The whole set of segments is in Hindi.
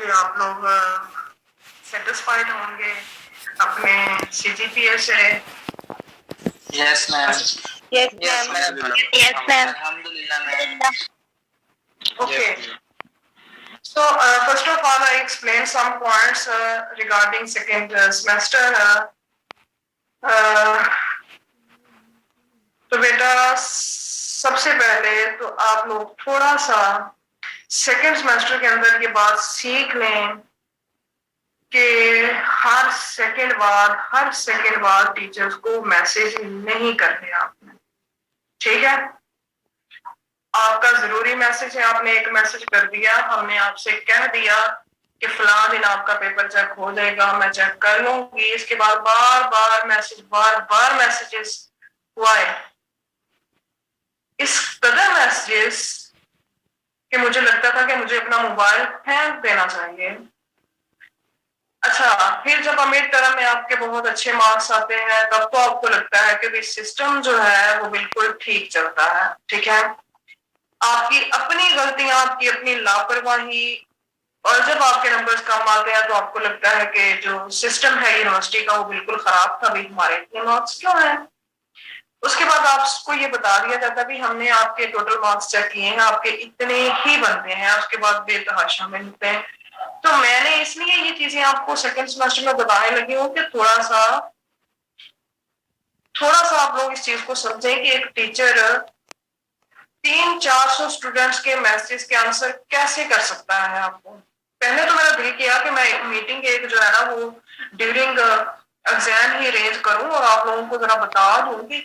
कि आप लोग सेटिस्फाइड होंगे अपने CGPA से। Yes ma'am. Yes, ma'am. Yes, ma'am. अल्हम्दुलिल्लाह ma'am. Okay. So first of all, I explain some points regarding second semester. तो बेटा सबसे पहले तो आप लोग थोड़ा सा सेकेंड सेमेस्टर के अंदर ये बात सीख लें कि हर सेकेंड बार टीचर्स को मैसेज नहीं करने आपने, ठीक है। आपका जरूरी मैसेज है, आपने एक मैसेज कर दिया, हमने आपसे कह दिया कि फलां दिन आपका पेपर चेक हो जाएगा, मैं चेक कर लूंगी। इसके बाद बार बार मैसेजेस हुआ है, इस कदर मैसेजेस कि मुझे लगता था कि मुझे अपना मोबाइल फेंक देना चाहिए। अच्छा, फिर जब मिड टर्म में आपके बहुत अच्छे मार्क्स आते हैं तब तो आपको लगता है कि सिस्टम जो है वो बिल्कुल ठीक चलता है, ठीक है। आपकी अपनी गलतियां, आपकी अपनी लापरवाही, और जब आपके नंबर्स कम आते हैं तो आपको लगता है कि जो सिस्टम है यूनिवर्सिटी का वो बिल्कुल खराब था, भी हमारे इतने मार्क्स क्यों हैं। उसके बाद आपको ये बता दिया जाता भी हमने आपके टोटल मार्क्स चेक किए हैं, आपके इतने ही बनते हैं, उसके बाद बेतहाशा मिलते हैं। तो मैंने इसलिए ये चीजें आपको सेकंड सेमेस्टर में बताने लगी हूँ कि थोड़ा सा आप लोग इस चीज को समझें कि एक टीचर 300-400 स्टूडेंट्स के मैसेज के आंसर कैसे कर सकता है। आपको पहले तो मेरा दिल किया कि मैं मीटिंग एक जो है ना वो ड्यूरिंग एग्जाम ही अरेंज करूं और आप लोगों को जरा बता दूं कि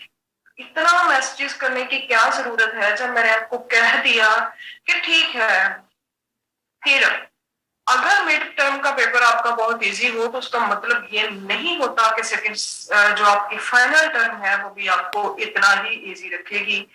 इतना मैसेजेस करने की क्या जरूरत है, जब मैंने आपको कह दिया कि ठीक है। फिर अगर मिड टर्म का पेपर आपका बहुत इजी हो तो उसका मतलब ये नहीं होता कि सेकंड जो आपकी फाइनल टर्म है वो भी आपको इतना ही इजी रखेगी।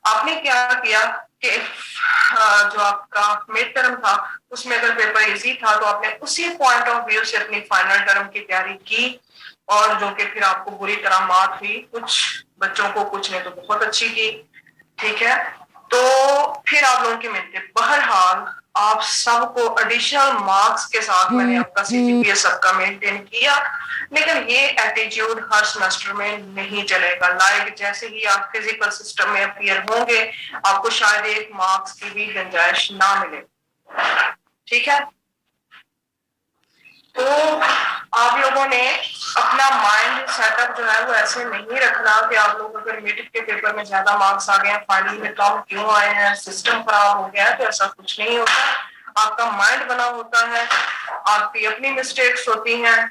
आपने क्या किया कि जो आपका मिड टर्म था उसमें अगर पेपर इजी था तो आपने उसी पॉइंट ऑफ व्यू से अपनी फाइनल टर्म की तैयारी की, और जो कि फिर आपको बुरी तरह मात हुई। कुछ बच्चों को, कुछ ने तो बहुत अच्छी की, ठीक है। तो फिर आप लोगों की मिलते, बहरहाल आप सबको एडिशनल मार्क्स के साथ मैंने आपका CGPA सबका मेंटेन किया, लेकिन ये एटीट्यूड हर सेमेस्टर में नहीं चलेगा। लाइक जैसे ही आप फिजिकल सिस्टम में अपीयर होंगे आपको शायद 1 मार्क्स की भी गुंजाइश ना मिले, ठीक है। तो आप लोगों ने अपना माइंड सेटअप जो है वो ऐसे नहीं रखना कि आप लोग अगर मिड के पेपर में ज्यादा मार्क्स आ गए हैं, फाइनल में कम क्यों आए हैं, सिस्टम खराब हो गया है, तो ऐसा कुछ नहीं होता। आपका माइंड बना होता है, आपकी अपनी मिस्टेक्स होती हैं,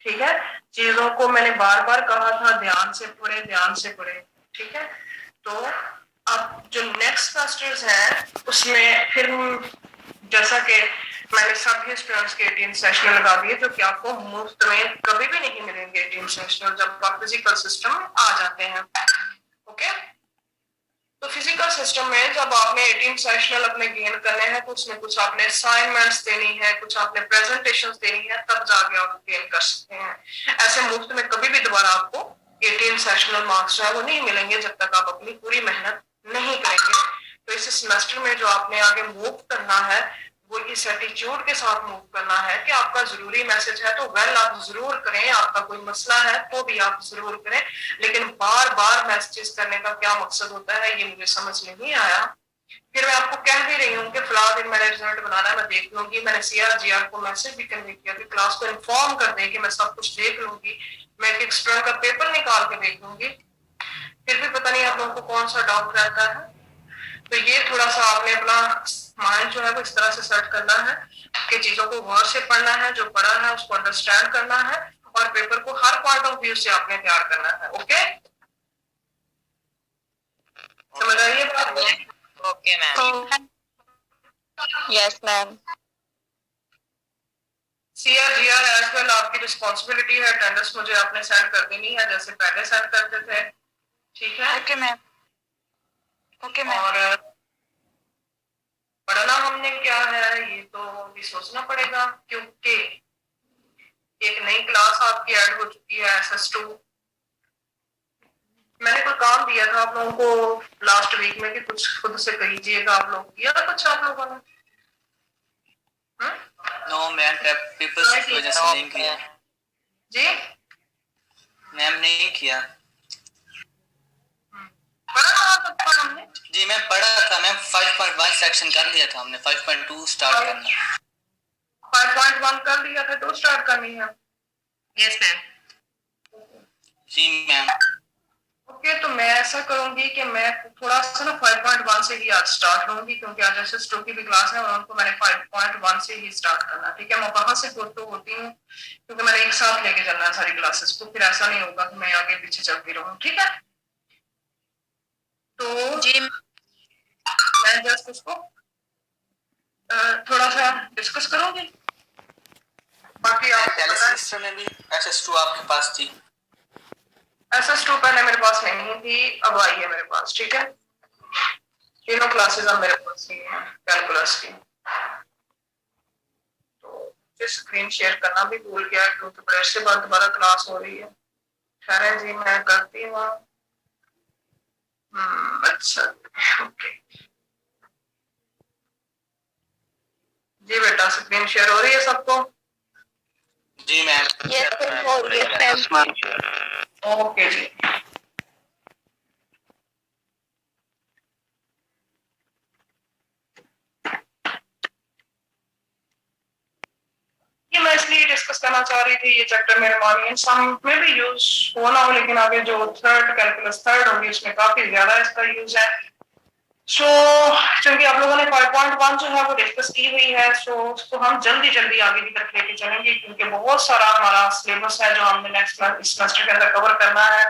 ठीक है। चीजों को मैंने बार बार कहा था ध्यान से पढ़े, ठीक है। तो अब जो नेक्स्ट सेमेस्टर्स हैं उसमें फिर जैसा कि मैंने सभी स्टूडेंट्स के 18 सेशनल लगा दिए जो कि आपको मुफ्त में कभी भी नहीं मिलेंगे 18 सेशनल जब आप फिजिकल सिस्टम में आ जाते हैं, ओके। तो फिजिकल सिस्टम में जब आपने 18 सेशनल अपने गेन करने हैं तो उसमें कुछ आपने असाइनमेंट्स देनी है, कुछ आपने प्रेजेंटेशंस देनी है, तब जाके आप गेन कर सकते हैं। ऐसे मुफ्त में कभी भी दोबारा आपको 18 सेशनल मार्क्स जो है वो नहीं मिलेंगे जब तक आप अपनी पूरी मेहनत नहीं करेंगे। तो इस सेमेस्टर में जो आपने आगे मूव करना है वो इस एटीट्यूड के साथ मूव करना है कि आपका जरूरी मैसेज है तो वेल आप जरूर करें, आपका कोई मसला है तो भी आप जरूर करें, लेकिन बार बार मैसेजेस करने का क्या मकसद होता है ये मुझे समझ नहीं आया। फिर मैं आपको कह भी रही हूँ कि फिलहाल दिन मैंने रिजल्ट बनाना है, मैं देख लूंगी। मैंने CRGR को मैसेज भी कन्वे किया कि क्लास को इन्फॉर्म कर दें कि मैं सब कुछ देख लूंगी, मैं एक एक्सटर्नल का पेपर निकाल के देख लूंगी। फिर भी पता नहीं आप लोगों को कौन सा डाउट रहता है। तो ये थोड़ा सा आपने अपना माइंड जो है वो इस तरह से सेट करना है कि चीजों को गौर से पढ़ना है, जो पढ़ा है उसको अंडरस्टैंड करना है और पेपर को हर पॉइंट ऑफ व्यू से आपने तैयार करना है, ओके। समझ आइए बात? Okay ma'am. Yes, ma'am. CRGR as well आपकी रिस्पॉन्सिबिलिटी है, अटेंडेंस मुझे आपने सेंड कर देनी है जैसे पहले सेंड करते थे, ठीक है। Okay, ma'am. Okay, ma'am. और पढ़ना हमने क्या है ये तो भी सोचना पड़ेगा, क्योंकि एक नई क्लास आपकी ऐड हो चुकी है SS2। मैंने कोई काम दिया था आप लोगों को लास्ट वीक में कि कुछ खुद से कहीजिएगा, आप लोग किया था कुछ आप लोगों ने? मैम पीपल्स की वजह से नहीं किया जी। मैम नहीं किया पढ़ा कहाँ तक था हमने? जी मैं पढ़ा था मैम 5.1 सेक्शन कर लिया था हमने 5.2 स्टार्ट करना 5.1 कर लिया था, 2 स्टार्ट करनी है। Yes, ma'am. जी मैम ओके, तो मैं ऐसा करूंगी कि मैं थोड़ा सा ना 5.1 से ही आज स्टार्ट करूंगी, क्योंकि आज ऐसे स्टो की भी क्लास है और उनको मैंने 5.1 से ही स्टार्ट करना है। ठीक है, मैं वहां से तो होती हूँ क्योंकि मैंने एक साथ लेके चलना है सारी क्लासेस को, फिर ऐसा नहीं होगा कि मैं आगे पीछे चलती रहूं। ठीक है, तो जी मैं जस्ट उसको थोड़ा सा डिस्कस करूंगी, बाकी आप पहले सेमेस्टर में भी SS2 आपके पास थी SS2 पहले मेरे पास नहीं थी, अब आई है मेरे पास। ठीक है, तीनों क्लासेस अब मेरे पास ही हैं कैलकुलस की। तो स्क्रीन शेयर करना भी भूल गया क्योंकि बड़े से बाद दोबारा क्लास हो रही है। खैर जी, मैं करती हूँ। अच्छा, ओके जी बेटा, स्क्रीन शेयर हो रही है सबको? जी मैम Yes, ma'am. ओके जी। ये मैं इसलिए डिस्कस करना चाह रही थी, ये चैप्टर मेरे मानिए सम में भी यूज हो ना हो, लेकिन आगे जो थर्ड कैलकुलस थर्ड होगी उसमें काफी ज्यादा इसका यूज है। सो चूंकि आप लोगों ने 5.1 जो है वो डिस्कस की हुई है, सो उसको हम जल्दी जल्दी आगे की तरफ लेके चलेंगे, क्योंकि बहुत सारा हमारा सिलेबस है जो हमने नेक्स्ट सेमेस्टर के अंदर कवर करना है।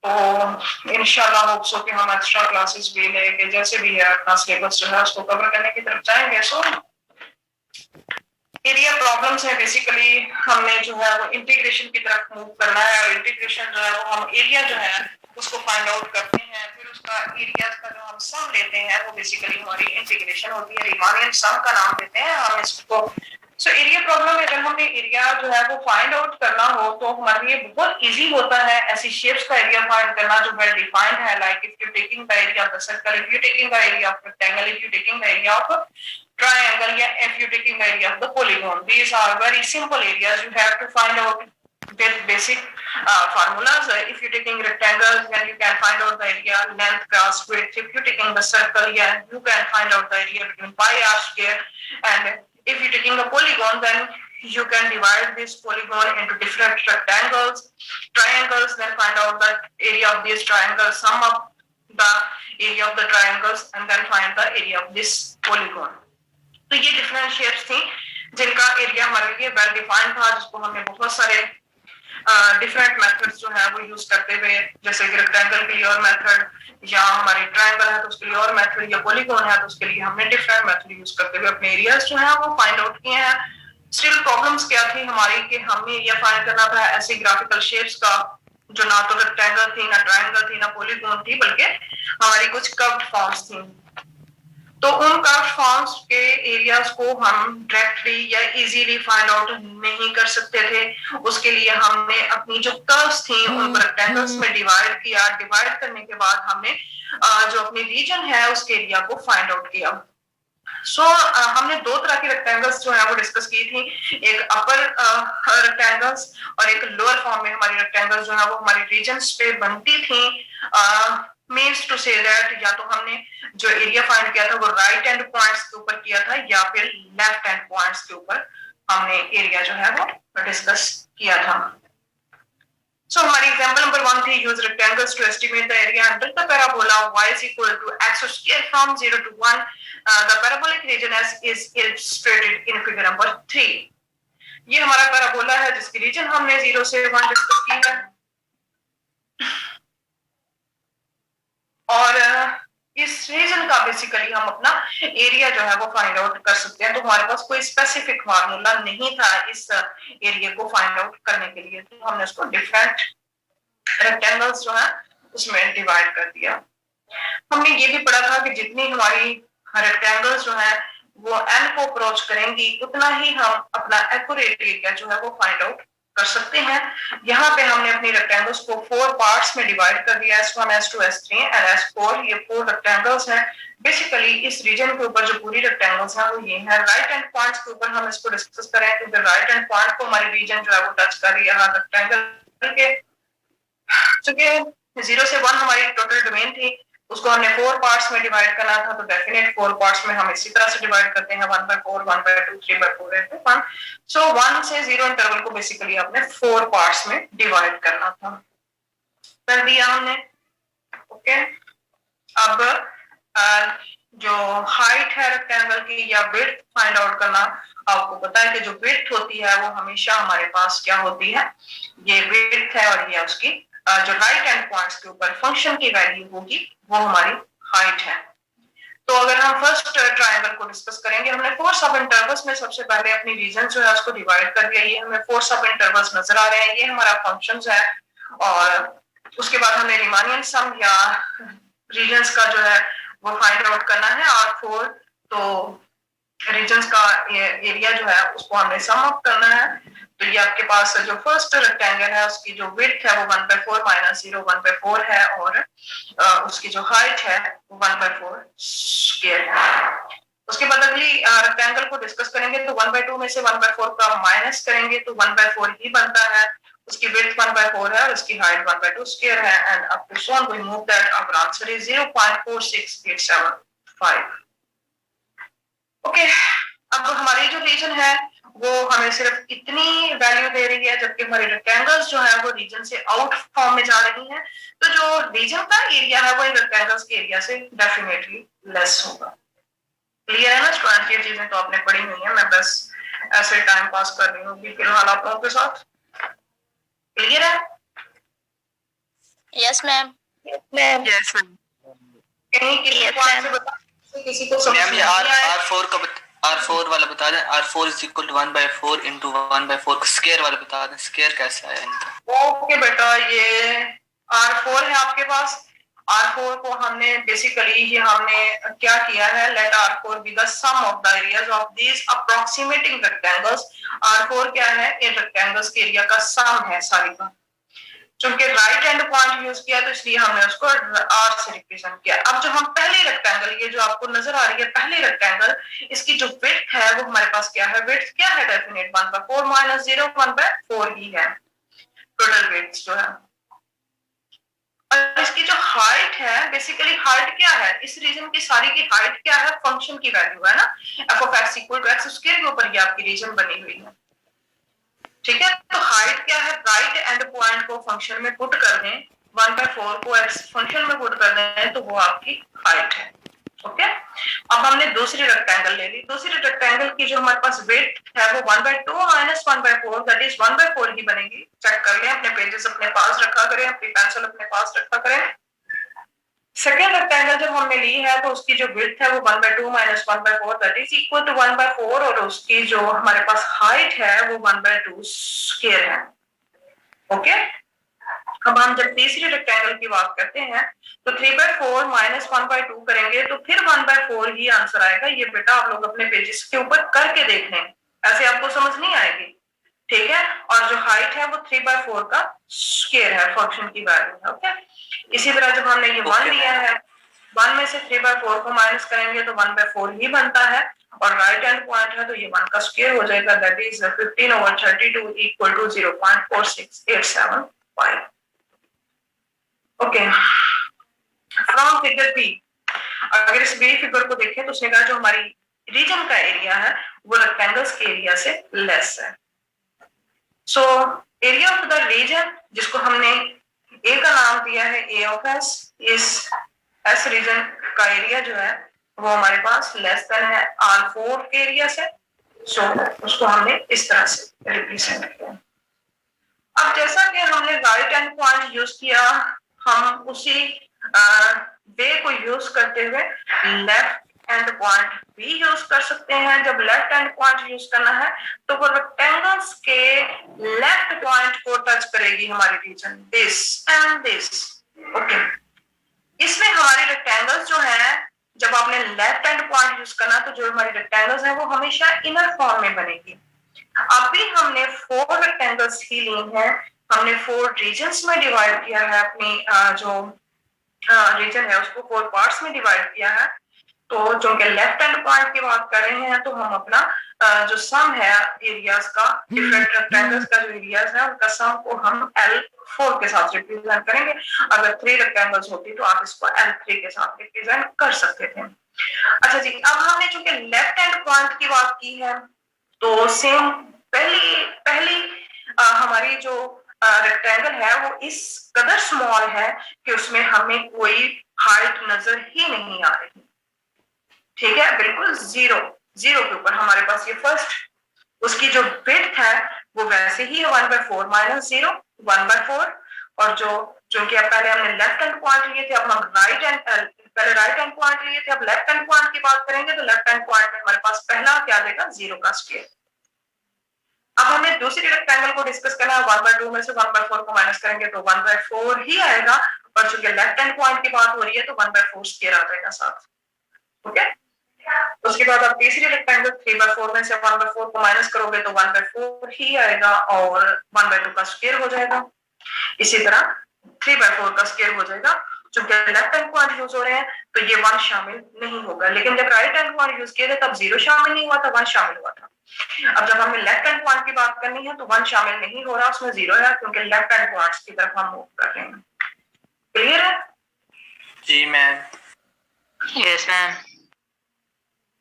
तो इंशाल्लाह होप सो कि हम एक्स्ट्रा क्लासेस भी लेके जैसे भी है अपना सिलेबस जो है उसको कवर करने की तरफ जाएंगे। सो एरिया प्रॉब्लम्स है, बेसिकली हमने जो है वो इंटीग्रेशन की तरफ मूव करना है, और इंटीग्रेशन जो है वो हम एरिया जो है उसको फाइंड आउट करते हैं, फिर उसका एरियाज का जो हम सम लेते हैं वो बेसिकली हमारी इंटीग्रेशन होती है, रीमानियन सम का नाम देते हैं हम इसको। सो एरिया प्रॉब्लम में अगर हमने एरिया जो है वो फाइंड आउट करना हो तो हमारे लिए बहुत इजी होता है ऐसी शेप्स का एरिया फाइंड करना जो वेल डिफाइंड है, like if you taking the area of the circle, if you taking the area of rectangle, if you taking the area of triangle, yeah, if you're taking the area of the polygon. These are very simple areas you have to find out with basic formulas. If you're taking rectangles, then you can find out the area length cross width. If you're taking the circle, yeah, you can find out the area between pi r square. And if you're taking a polygon, then you can divide this polygon into different rectangles, triangles, then find out the area of these triangles, sum up the area of the triangles, and then find the area of this polygon. तो ये डिफरेंट शेप्स थी जिनका एरिया हमारे लिए वेल डिफाइंड था, जिसको हमने बहुत सारे डिफरेंट मेथड्स जो है वो यूज करते हुए, जैसे कि रेक्टेंगल के लिए और मेथड, या हमारे ट्रायंगल है तो उसके लिए और मेथड, या पॉलीगॉन है तो उसके लिए हमने डिफरेंट मेथड यूज करते हुए अपने एरियाज जो है वो फाइंड आउट किए हैं। स्टिल प्रॉब्लम्स क्या थी हमारी कि हमें एरिया फाइंड करना था ऐसी ग्राफिकल शेप्स का जो ना तो रेक्टेंगल थी, ना ट्रायंगल थी, ना पॉलीगॉन थी, बल्कि हमारी कुछ कर्व्ड फॉर्म्स थी। तो उन कर्व्ड फॉर्म्स के एरियाज को हम डायरेक्टली या इजीली फाइंड आउट नहीं कर सकते थे, उसके लिए हमने अपनी जो कर्व्स थी उनको रेक्टेंगल्स में डिवाइड किया, डिवाइड करने के बाद हमने जो अपनी रीजन है उसके एरिया को फाइंड आउट किया। हमने दो तरह के रेक्टेंगल्स जो है वो डिस्कस की थी, एक अपर रेक्टेंगल्स और एक लोअर फॉर्म में हमारी रेक्टेंगल्स जो है वो हमारी रीजन्स पे बनती थी। मीन्स टू से दैट या तो हमने जो एरिया फाइंड किया था वो राइट हैंड पॉइंट्स के ऊपर किया था या फिर लेफ्ट हैंड पॉइंट्स के ऊपर हमने एरिया जो है वो डिस्कस किया था। So हमारी example number 1 थी use rectangles to estimate the area under the parabola y is equal to x square from 0 to 1. The parabolic region is illustrated in figure number 3. ये हमारा पैराबोला है जिसकी रीजन हमने 0 से 1 डिस्कस की है, और इस रीजन का बेसिकली हम अपना एरिया जो है वो फाइंड आउट कर सकते हैं। तो हमारे पास कोई स्पेसिफिक फार्मूला नहीं था इस एरिया को फाइंड आउट करने के लिए, तो हमने उसको डिफरेंट रेक्टेंगल्स जो है उसमें डिवाइड कर दिया। हमने ये भी पढ़ा था कि जितनी हमारी रेक्टेंगल्स जो है वो n को अप्रोच करेंगी उतना ही हम अपना एक्यूरेट एरिया जो है वो फाइंड आउट कर सकते हैं। यहाँ पे हमने अपनी रेक्टेंगल्स को 4 पार्ट्स में डिवाइड कर दिया, S1, S2, S3 and S4। ये 4 रेक्टेंगल्स हैं। बेसिकली इस रीजन के ऊपर जो पूरी रेक्टेंगल्स हैं वो ये है। राइट हैंड पॉइंट्स के ऊपर हम इसको डिस्कस करें, क्योंकि राइट हैंड पॉइंट को हमारी रीजन जो है वो टच कर रही है रेक्टेंगल के। चूंकि 0 से 1 हमारी टोटल डोमेन थी, उसको हमने 4 पार्ट्स में डिवाइड करना था, तो डेफिनेट 4 पार्ट्स में हम इसी तरह से डिवाइड करते हैं, 1/4, 1/2, 3/4 into 1। सो 1 से 0 इंटरवल को बेसिकली आपने 4 पार्ट्स में डिवाइड करना था। कर दिया हमने। ओके, अब जो हाइट है रेक्टेंगल की या विड्थ फाइंड आउट करना, आपको पता है कि जो विड्थ होती है वो हमेशा हमारे पास क्या होती है, ये विड्थ है और ये उसकी जो राइट हैंड पॉइंट्स के ऊपर फंक्शन की वैल्यू होगी वो हमारी हाइट है। तो अगर हम फर्स्ट ट्रायंगल को डिस्कस करेंगे, हमने 4 सब इंटरवल्स में सबसे पहले अपनी रीजन जो है उसको डिवाइड कर दिया। ये हमें 4 सब इंटरवल्स नजर आ रहे हैं, ये हमारा फंक्शंस है। और उसके बाद हमने रीमानियन सम या रीजन्स का जो है वो फाइंड आउट करना है। R4 तो रीजन्स का एरिया जो है उसको हमने सम अप करना है। तो ये आपके पास जो फर्स्ट रेक्टेंगल है उसकी जो विड्थ है वो 1/4 - 0 1/4 है, और उसकी जो हाइट है वो 1/4 स्क्वायर है। उसके बाद अगली रेक्टेंगल को डिस्कस करेंगे, तो 1/2 में से 1/4 का माइनस करेंगे तो 1/4 ही बनता है। उसकी विड्थ 1/4 है और उसकी हाइट 1/2 स्क्वायर है, and up to so on we move that. Our answer is 0.46875। Okay, अब हमारी जो रीजन है वो हमें सिर्फ इतनी वैल्यू दे रही है, जबकि हमारी रेक्टेंगल्स जो है वो रीजन से आउट फॉर्म में जा रही हैं। तो जो रीजन का एरिया है वो इन रेक्टेंगल्स के एरिया से डेफिनेटली लेस होगा। क्लियर है ना स्टूडेंट? ये चीजें तो आपने पढ़ी हुई है, मैं बस ऐसे टाइम पास कर रही हूँ फिलहाल आप लोगों के साथ। क्लियर है? Yes, ma'am. Ma'am Yes, ma'am. कहीं किसी Yes, को ma'am. किसी को समझ मैम नहीं ये आया? R4 का R4 वाला बता दें। R4 = 1/4 into 1/4 स्क्वायर वाला बता दें, स्क्वायर कैसे आया इनका? ओके बेटा, ये R4 है आपके पास। R4 को हमने बेसिकली ये हमने क्या किया है, let R4 be the sum of the areas of these approximating rectangles. R4 क्या है, इन रेक्टेंगल्स के एरिया का सम है सारी का। चूंकि राइट हैंड पॉइंट यूज किया तो इसलिए हमने उसको R से रिप्रेजेंट किया। अब जो हम पहले रेक्टेंगल, ये जो आपको नजर आ रही है पहले रेक्टेंगल, इसकी जो विड्थ है वो हमारे पास क्या है, विड्थ क्या है, डेफिनेट 1/4 - 0 1/4 ही है टोटल विड्थ जो है। और इसकी जो हाइट है, बेसिकली हाइट क्या है, इस रीजन की सारी की हाइट क्या है, फंक्शन की वैल्यू है ना, f(x = x स्क्वायर) के ऊपर ये आपकी रीजन बनी हुई है। ठीक है, तो हाइट क्या है, राइट एंड पॉइंट को फंक्शन में पुट कर दें, 1/4 को x फंक्शन में पुट कर दें तो वो आपकी हाइट है। ओके, अब हमने दूसरी रेक्टेंगल ले ली। दूसरी रेक्टेंगल की जो हमारे पास विड्थ है वो 1/2 - 1/4 दैट इज 1/4 ही बनेगी। चेक कर लें, अपने पेजेस अपने पास रखा करें, अपनी पेंसिल अपने पास रखा करें। सेकेंड रेक्टेंगल जब हमने ली है तो उसकी जो विड्थ है वो 1/2 - 1/4 दैट इज इक्वल टू 1/4, और उसकी जो हमारे पास हाइट है वो 1/2 स्क्वायर है। ओके, अब हम जब तीसरी रेक्टेंगल की बात करते हैं तो 3/4 - 1/2 करेंगे तो फिर 1/4 ही आंसर आएगा। ये बेटा आप लोग अपने पेजेस के ऊपर करके देख लें, ऐसे आपको समझ नहीं आएगी। ठीक है, और जो हाइट है वो 3/4 का स्क्वायर है, फंक्शन की वैल्यू है। ओके, इसी तरह जब हमने ये 1 लिया है, 1 में से 3/4 को माइनस करेंगे तो 1/4 ही बनता है, और राइट हैंड पॉइंट है तो ये 1 का स्क्वायर हो जाएगा, that is 15/32 equal to 0.46875। Okay, from figure B, अगर इस बी फिगर को देखें तो उसने कहा जो हमारी रीजन का एरिया है वो रेक्टेंगल्स के एरिया से लेस है। So area of the region, जिसको हमने ए का नाम दिया है ए ऑफ एस, इस एस रीजन का एरिया जो है वो हमारे पास लेस देन है R4 के एरिया से। सो उसको हमने इस तरह से रिप्रेजेंट किया। अब जैसा कि हमने राइट हैंड पॉइंट यूज किया, हम उसी वे को यूज करते हुए लेफ्ट हैंड पॉइंट भी यूज कर सकते हैं। जब लेफ्ट हैंड पॉइंट यूज करना है तो वो रेक्टेंगल्स के लेफ्ट पॉइंट को टच करेगी हमारी region, this and this. Okay, इसमें हमारी रेक्टेंगल्स जो है, जब आपने लेफ्ट हैंड पॉइंट यूज करना तो जो हमारी रेक्टेंगल्स है वो हमेशा इनर फॉर्म में बनेगी। अब भी हमने 4 रेक्टेंगल्स ही लिए हैं, हमने 4 रीजन्स में डिवाइड किया है, अपनी जो रीजन है उसको 4 पार्ट्स में डिवाइड किया है। तो चूंकि लेफ्ट हैंड पॉइंट की बात कर रहे हैं तो हम अपना जो सम है एरियाज का, डिफरेंट रेक्टेंगल्स का जो एरियाज है उनका सम को हम L4 के साथ रिप्रेजेंट करेंगे। अगर 3 रेक्टेंगल्स होती तो आप इसको L3 के साथ रिप्रेजेंट कर सकते थे। अच्छा जी, अब हमने चूंकि लेफ्ट हैंड पॉइंट की बात की है तो सेम पहली पहली हमारी जो रेक्टेंगल है वो इस कदर स्मॉल है कि उसमें हमें कोई हाइट नजर ही नहीं आ रही। ठीक है, बिल्कुल जीरो जीरो के ऊपर हमारे पास ये फर्स्ट, उसकी जो विड्थ है वो वैसे ही है 1/4 माइनस 0 1/4। और जो चूंकि अब पहले हमने लेफ्ट हैंड पॉइंट लिए थे, अब हम पहले राइट हैंड पॉइंट लिए थे, अब लेफ्ट हैंड पॉइंट की बात करेंगे तो लेफ्ट हैंड पॉइंट में हमारे पास पहला क्या देगा, 0 का स्क्वायर। अब हमें दूसरी रेक्टेंगल को डिस्कस करना है, 1/2 में से 1/4 को माइनस करेंगे तो 1/4 ही आएगा, और चूंकि लेफ्ट हैंड पॉइंट की बात हो रही है तो 1/4 स्क्वायर आ जाएगा साथ। ओके, उसके बाद आप तीसरी रेक्टेंगल 3/4 में से 1/4 को माइनस करोगे तो 1/4 ही आएगा और 1/2 का स्क्वायर हो जाएगा। इसी तरह 3/4 का स्क्वायर हो जाएगा। चूंकि लेफ्ट हैंड पॉइंट यूज हो रहे हैं तो ये 1 शामिल नहीं होगा, लेकिन जब राइट हैंड पॉइंट यूज किए थे तब 0 शामिल नहीं हुआ था, 1 शामिल हुआ था। अब जब हमें लेफ्ट हैंड पॉइंट की बात करनी है तो 1 शामिल नहीं हो रहा, उसमें 0 है, क्योंकि लेफ्ट हैंड पॉइंट्स की तरफ हम मूव कर रहे हैं। क्लियर है जी ma'am? Yes, ma'am.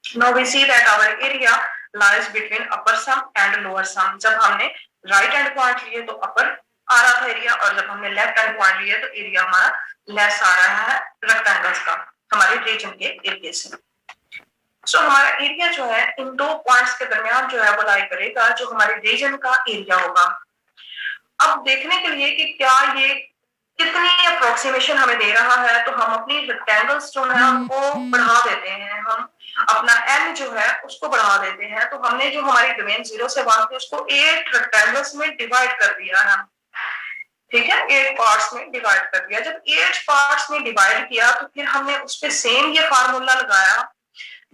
Now we see that our area lies between upper sum and lower sum. जब हमने राइट हैंड पॉइंट लिए तो अपर आ रहा था एरिया, और जब हमने लेफ्ट हैंड पॉइंट लिए तो एरिया हमारा लेस आ रहा है रेक्टेंगल्स का, हमारे रीजन के एरिया से। सो हमारा एरिया जो है इन दो पॉइंट्स के दरमियान जो है वो लाई करेगा, जो हमारे रीजन का एरिया होगा। अब देखने के लिए कि क्या ये कितनी अप्रोक्सीमेशन हमें दे रहा है, तो हम अपनी रेक्टेंगल्स जो है उनको बढ़ा देते हैं, हम अपना n जो है उसको बढ़ा देते हैं। तो हमने जो हमारी डोमेन 0 से 1 थी उसको 8 रेक्टेंगल्स में डिवाइड कर दिया है। ठीक है, 8 पार्ट्स में डिवाइड कर दिया। जब 8 पार्ट्स में डिवाइड किया तो फिर हमने उस पे सेम ये फार्मूला लगाया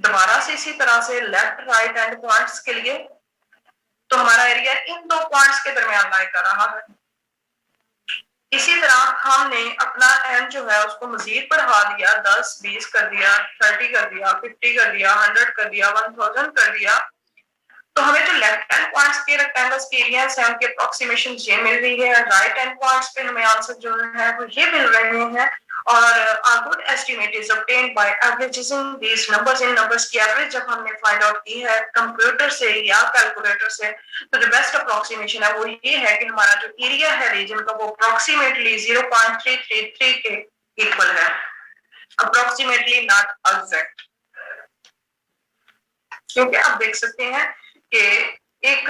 दोबारा से इसी तरह से लेफ्ट राइट हैंड पॉइंट्स के लिए। तो हमारा एरिया इन दो पॉइंट्स के दरमियान लाई कर रहा है। इसी तरह हमने अपना n जो है उसको मजीद बढ़ा दिया, 10 20 कर दिया, 30 कर दिया, 50 कर दिया, 100 कर दिया, 1000 कर दिया। तो हमें जो लेफ्ट हैंड पॉइंट्स के रेक्टेंगल्स के एरियाज हैं उनके अप्रोक्सीमेशन ये मिल रही है, राइट हैंड पॉइंट्स पे हमें आंसर जो है वो ये मिल रहे हैं। और a good estimate is obtained by averaging these numbers in numbers की एवरेज जब हमने फाइंड आउट की है कंप्यूटर से या कैलकुलेटर से, तो जो बेस्ट अप्रोक्सीमेशन है वो ये है कि हमारा जो एरिया है रीजन का वो अप्रोक्सीमेटली 0.333 के इक्वल है, अप्रोक्सीमेटली नॉट एग्जैक्ट। क्योंकि आप देख सकते हैं कि एक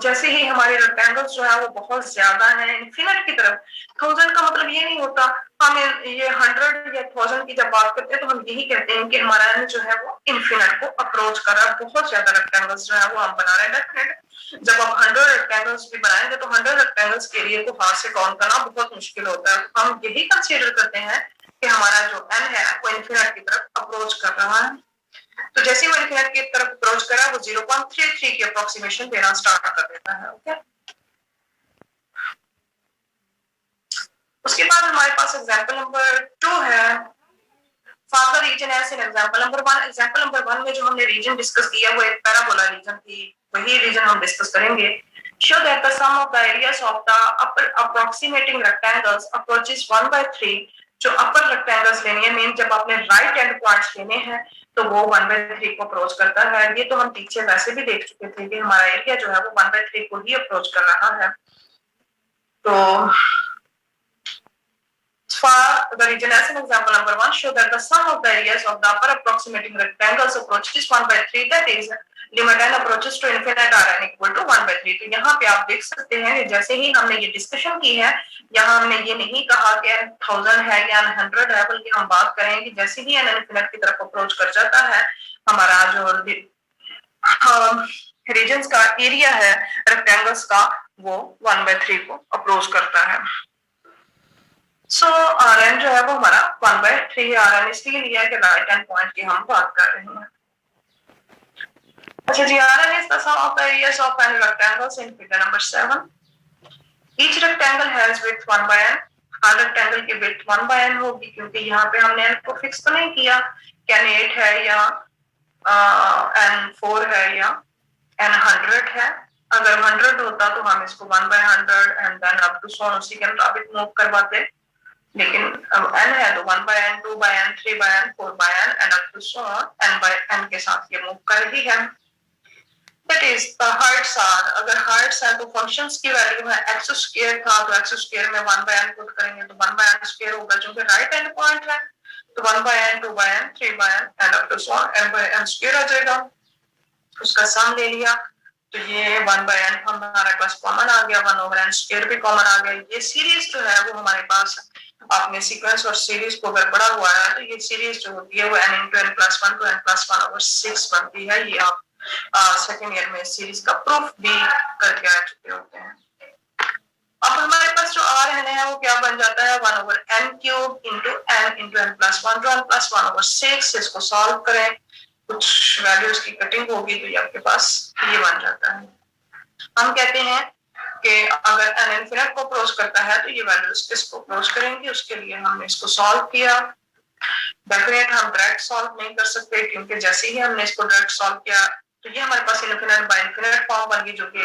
जैसे ही हमारे रेक्टेंगल्स जो है वो बहुत ज्यादा है इन्फिनिट की तरफ, 1000 का मतलब ये नहीं होता, हम ये 100 या 1000 की जब बात करते हैं तो हम यही कहते हैं कि हमारा एन जो है वो इन्फिनिट को अप्रोच कर रहा है। बहुत ज्यादा रेक्टेंगल्स जो है वो हम बना रहे हैं। डेफिनेट जब आप 100 रेक्टेंगल्स भी बनाएंगे तो 100 रेक्टेंगल्स के लिए को हाथ से काउंट करना बहुत मुश्किल होता है। हम यही कंसीडर करते हैं कि हमारा जो एन है वो इन्फिनिट की तरफ अप्रोच कर रहा है। तो जैसे वो इन्फिनिट की तरफ अप्रोच करा वो 0.33 की अप्रोक्सीमेशन देना स्टार्ट कर देता है। ओके, उसके बाद हमारे पास एग्जांपल नंबर 2 है, form the region as in example number 1। Example number 1 में जो हमने रीजन डिस्कस किया वो एक पैराबोला रीजन थी, वही रीजन हम डिस्कस करेंगे। Show that the sum of the areas of the upper approximating rectangles approaches 1/3। जो अपर रेक्टेंगल्स लेने हैं, मीन जब आपने राइट हैंड पॉइंट्स लेने हैं तो वो 1/3 को अप्रोच करता है। ये तो हम पीछे वैसे भी देख चुके थे कि हमारा एरिया जो है वो 1/3 को ही अप्रोच कर रहा है। तो for the region as an example number 1, show that the sum of the areas of the upper approximating rectangles approaches 1/3, that is limit n approaches to infinite r n equal to 1/3। तो यहाँ पे आप देख सकते हैं जैसे ही हमने ये डिस्कशन की है, यहाँ हमने ये नहीं कहा कि n 1000 है या n 100 है, बल्कि हम बात करें कि जैसे ही n इन्फिनिट की तरफ अप्रोच कर जाता है हमारा जो रीजन्स का एरिया है रेक्टेंगल्स का वो 1/3 को अप्रोच करता है। सो Rn जो है वो हमारा 1/3 Rn इसलिए लिया है कि राइट हैंड पॉइंट की हम बात कर रहे हैं। अच्छा जी, Rn is the sum of the areas of n rectangles in figure number 7. Each rectangle has width 1 by n. Her rectangle की width 1 by n होगी, क्योंकि यहाँ पे हमने n को फिक्स तो नहीं किया कि n 8 है या n 4 है या n 100 है। अगर 100 होता तो हम इसको 1 by 100 and then up to so उसी के मुताबिक मूव करवाते, लेकिन अब n है तो 1 by n, 2 by n, 3 by n, 4 by n and up to so n by n के साथ ये मूव कर रही है। That is the heights are, अगर heights है तो फंक्शंस की वैल्यू है x स्क्वायर था तो x स्क्वायर में 1 by n पुट करेंगे तो 1 by n स्क्वायर होगा, क्योंकि राइट एंड पॉइंट है तो 1 by n, 2 by n, 3 by n and up to so n by n square आ जाएगा। उसका सम ले लिया तो ये 1 by n हमारे पास कॉमन आ गया, 1 over n स्क्वायर भी कॉमन आ गया। ये सीरीज जो है वो हमारे पास आपने सीक्वेंस और सीरीज को अगर बड़ा हुआ है तो ये सीरीज जो होती है वो n into n plus 1 to n plus 1 over 6 बनती है। ये आप सेकेंड ईयर में सीरीज का प्रूफ भी करके आ चुके होते हैं। अब हमारे पास जो r है वो क्या बन जाता है 1 over n cube into n plus 1 जो n plus 1 over 6। इसको सॉल्व करें, कुछ वैल्यूज की कटिंग होगी तो ये आपके पास ये बन जाता है। हम कहते हैं कि अगर n इनफिनिट को अप्रोच करता है तो ये वैल्यूज किसको अप्रोच करेंगी, उसके लिए हमने इसको सॉल्व किया। डेफिनेट हम डायरेक्ट सॉल्व नहीं कर सकते, क्योंकि जैसे ही हमने इसको डायरेक्ट सॉल्व किया तो ये हमारे पास इनफिनिट बाय इनफिनिट फॉर्म बन गई, जो कि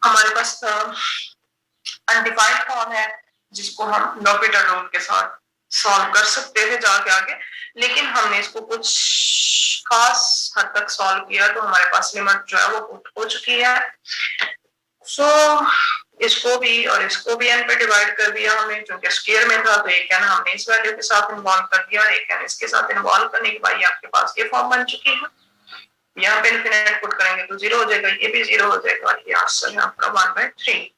हमारे पास अनडिफाइंड फॉर्म है जिसको हम लॉपिटर रूल के साथ सॉल्व कर सकते थे जाके आगे, लेकिन हमने इसको कुछ खास हद तक सॉल्व किया तो हमारे पास लिमिट जो है वो पुट हो चुकी है। सो इसको भी और इसको भी n पे डिवाइड कर दिया हमने, क्योंकि स्क्वायर में था तो एक n हमने इस वैल्यू के साथ इन्वॉल्व कर दिया, एक n इसके साथ इन्वॉल्व करने के बाद आपके पास ये फॉर्म बन चुकी है। यहाँ पे इनफिनिट पुट करेंगे तो 0 हो जाएगा, ये भी 0 हो जाएगा और ये आंसर है आपका 1/3।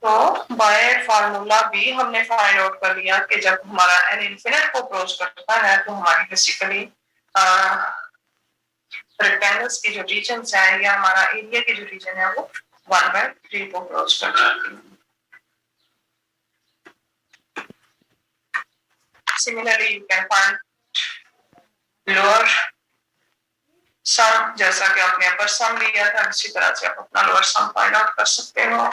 तो बाय फार्मूला भी हमने फाइंड आउट कर लिया कि जब हमारा n इनफिनिट को अप्रोच करता है तो हमारी बेसिकली रेक्टेंगल्स की जो रीजन्स है या हमारा एरिया की जो रीजन है वो 1/3 को अप्रोच कर जाती है। Similarly, you can find lower सम, जैसा कि आपने अपर सम लिया था इसी तरह से आप अपना लोअर सम फाइंड आउट कर सकते हो।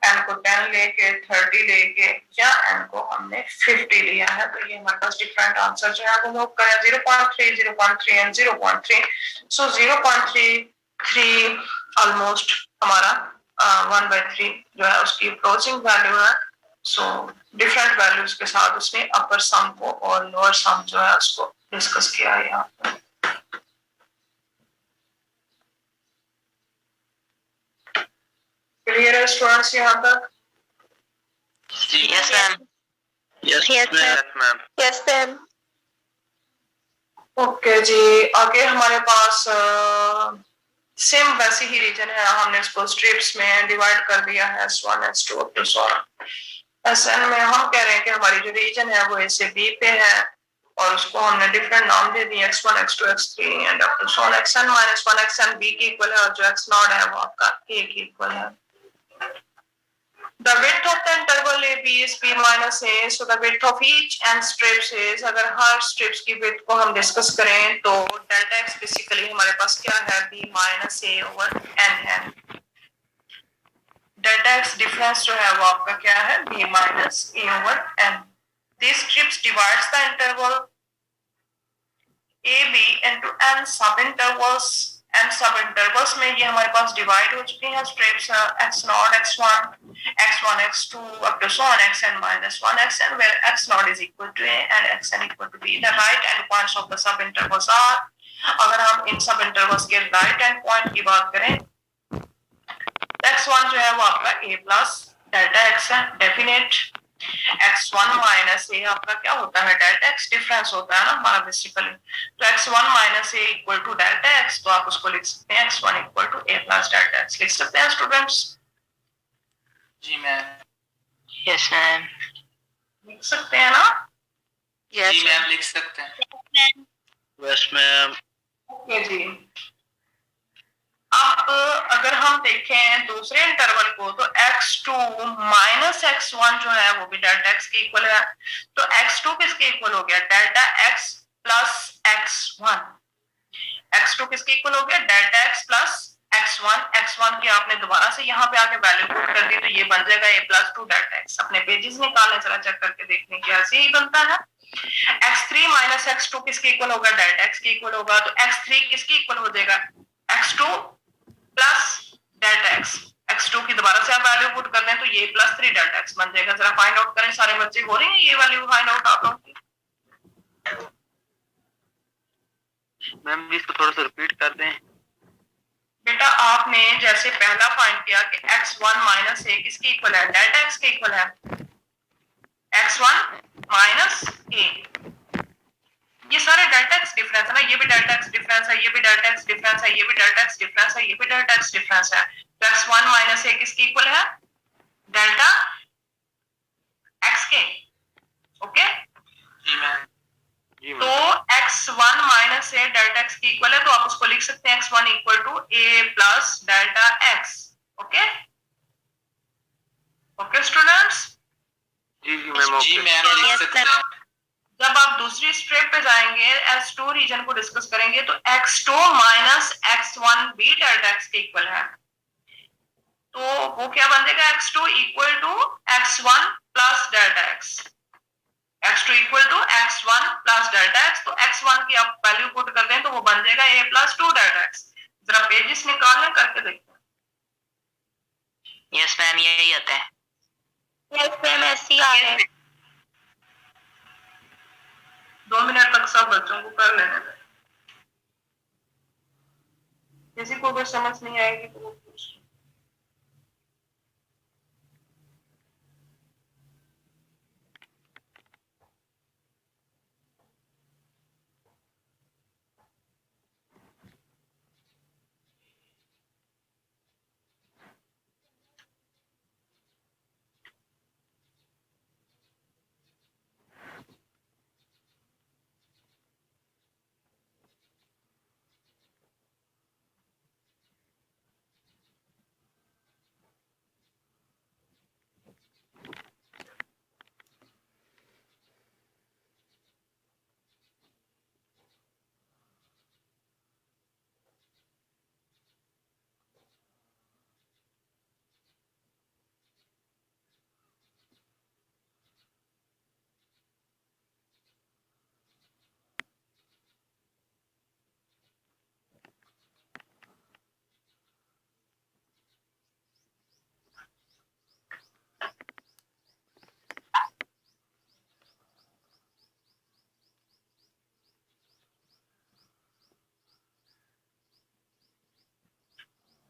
n को 10 लेके 30 लेके या n को हमने 50 लिया है तो ये हमारे पास डिफरेंट आंसर जो है वो नोट करें 0.3, 0.3 एंड 0.3। सो 0.33 ऑलमोस्ट हमारा 1/3 जो है उसकी अप्रोचिंग वैल्यू है। सो डिफरेंट वैल्यूज के साथ उसने अपर सम को और लोअर सम जो है उसको डिस्कस किया है यहाँ पर। क्लियर है स्टूडेंट्स यहाँ तक? Yes, ma'am. Yes, ma'am. Yes, ma'am. Okay जी, आगे हमारे पास सेम वैसी ही रीजन है, हमने इसको स्ट्रिप्स में डिवाइड कर दिया है S1 S2 up to so SN में हम कह रहे हैं कि हमारी जो रीजन है वो A से B पे है और उसको हमने डिफरेंट नाम दे दिए x1 x2 x3 and up to so xn minus 1 xn B के इक्वल है और जो x नॉट है वो आपका A के इक्वल है। The width of the interval AB is B minus A, so the width of each n strips is, अगर हर strips की width को हम डिस्कस करें तो delta x बेसिकली हमारे पास क्या है B minus A over n है। delta x डिफरेंस जो है वो आपका क्या है B minus A over n। These strips divides the interval AB into n sub intervals। n सब इंटरवल्स में ये हमारे पास डिवाइड हो चुके हैं strips x0 x1 x1 x2 up to so on xn minus 1 xn where x0 is equal to a and xn equal to b। The right end points of the sub intervals are, अगर हम इन सब इंटरवल्स के राइट एंड पॉइंट की बात करें x1 जो है वो आपका a प्लस डेल्टा x है डेफिनेट। x1 माइनस a आपका क्या होता है डेल्टा x डिफरेंस होता है ना हमारा बेसिकली, तो x1 minus a equal to delta x, तो आप उसको लिख सकते हैं x1 equal to a plus delta x। लिख सकते हैं स्टूडेंट्स? जी मैम। Yes, ma'am. लिख सकते हैं ना? Yes, जी ma'am. मैम लिख सकते हैं। Yes, ma'am. ओके जी। अब अगर हम देखें दूसरे इंटरवल को तो x2 माइनस x1 जो है वो भी डेल्टा x के इक्वल है, तो x2 किसके इक्वल हो गया delta x plus x1 x2 किसके इक्वल हो गया, डेल्टा x प्लस x1 की आपने दोबारा से यहाँ पे आके वैल्यू पुट कर दी तो ये बन जाएगा a+2 डेल्टा x। अपने पेजेस निकालने जरा चेक करके देखने की, ऐसे ही बनता है। x3 माइनस x2 किसके इक्वल होगा, डेल्टा x के इक्वल होगा, तो x3 किसके इक्वल हो जाएगा, x2 plus delta x। x2 की दोबारा से आप वैल्यू पुट कर दें तो ये +3 डेल्टा x बन जाएगा। जरा फाइंड आउट करें, सारे बच्चे हो रही है ये वैल्यू फाइंड आउट आप लोग की? मैम इसको थोड़ा सा रिपीट कर दें। बेटा आपने जैसे पहला फाइंड किया कि x1 माइनस a किसके इक्वल है, डेल्टा x के इक्वल है, x1 माइनस a, ये सारे डेल्टा x डिफरेंस है ना, ये भी डेल्टा x डिफरेंस है, ये भी डेल्टा x डिफरेंस है, ये भी डेल्टा x डिफरेंस है, ये भी डेल्टा x डिफरेंस है। तो x1 माइनस a किसके इक्वल है, डेल्टा x के। ओके तो x1 minus a delta x की इक्वल है, तो आप उसको लिख सकते हैं x1 equal to a plus delta x। Okay okay students, जी मैम लिख सकते हैं। जब आप दूसरी स्टेप पे जाएंगे S2 रीजन को डिस्कस करेंगे तो x2 माइनस x1 भी डेल्टा x के इक्वल है, तो वो क्या बन जाएगा, x2 equal to x1 plus delta x, x2 equal to x1 plus delta x। तो x1 की आप वैल्यू पुट कर दें तो वो बन जाएगा a+2 डेल्टा x। जरा पेजेस निकालना करके देखते हैं। यस मैम यही आता है। यस मैम ऐसी आ रहा है। 2 मिनट तक सब बच्चों को कर लेने दें, किसी को भी समझ नहीं आएगी तो वो पूछ।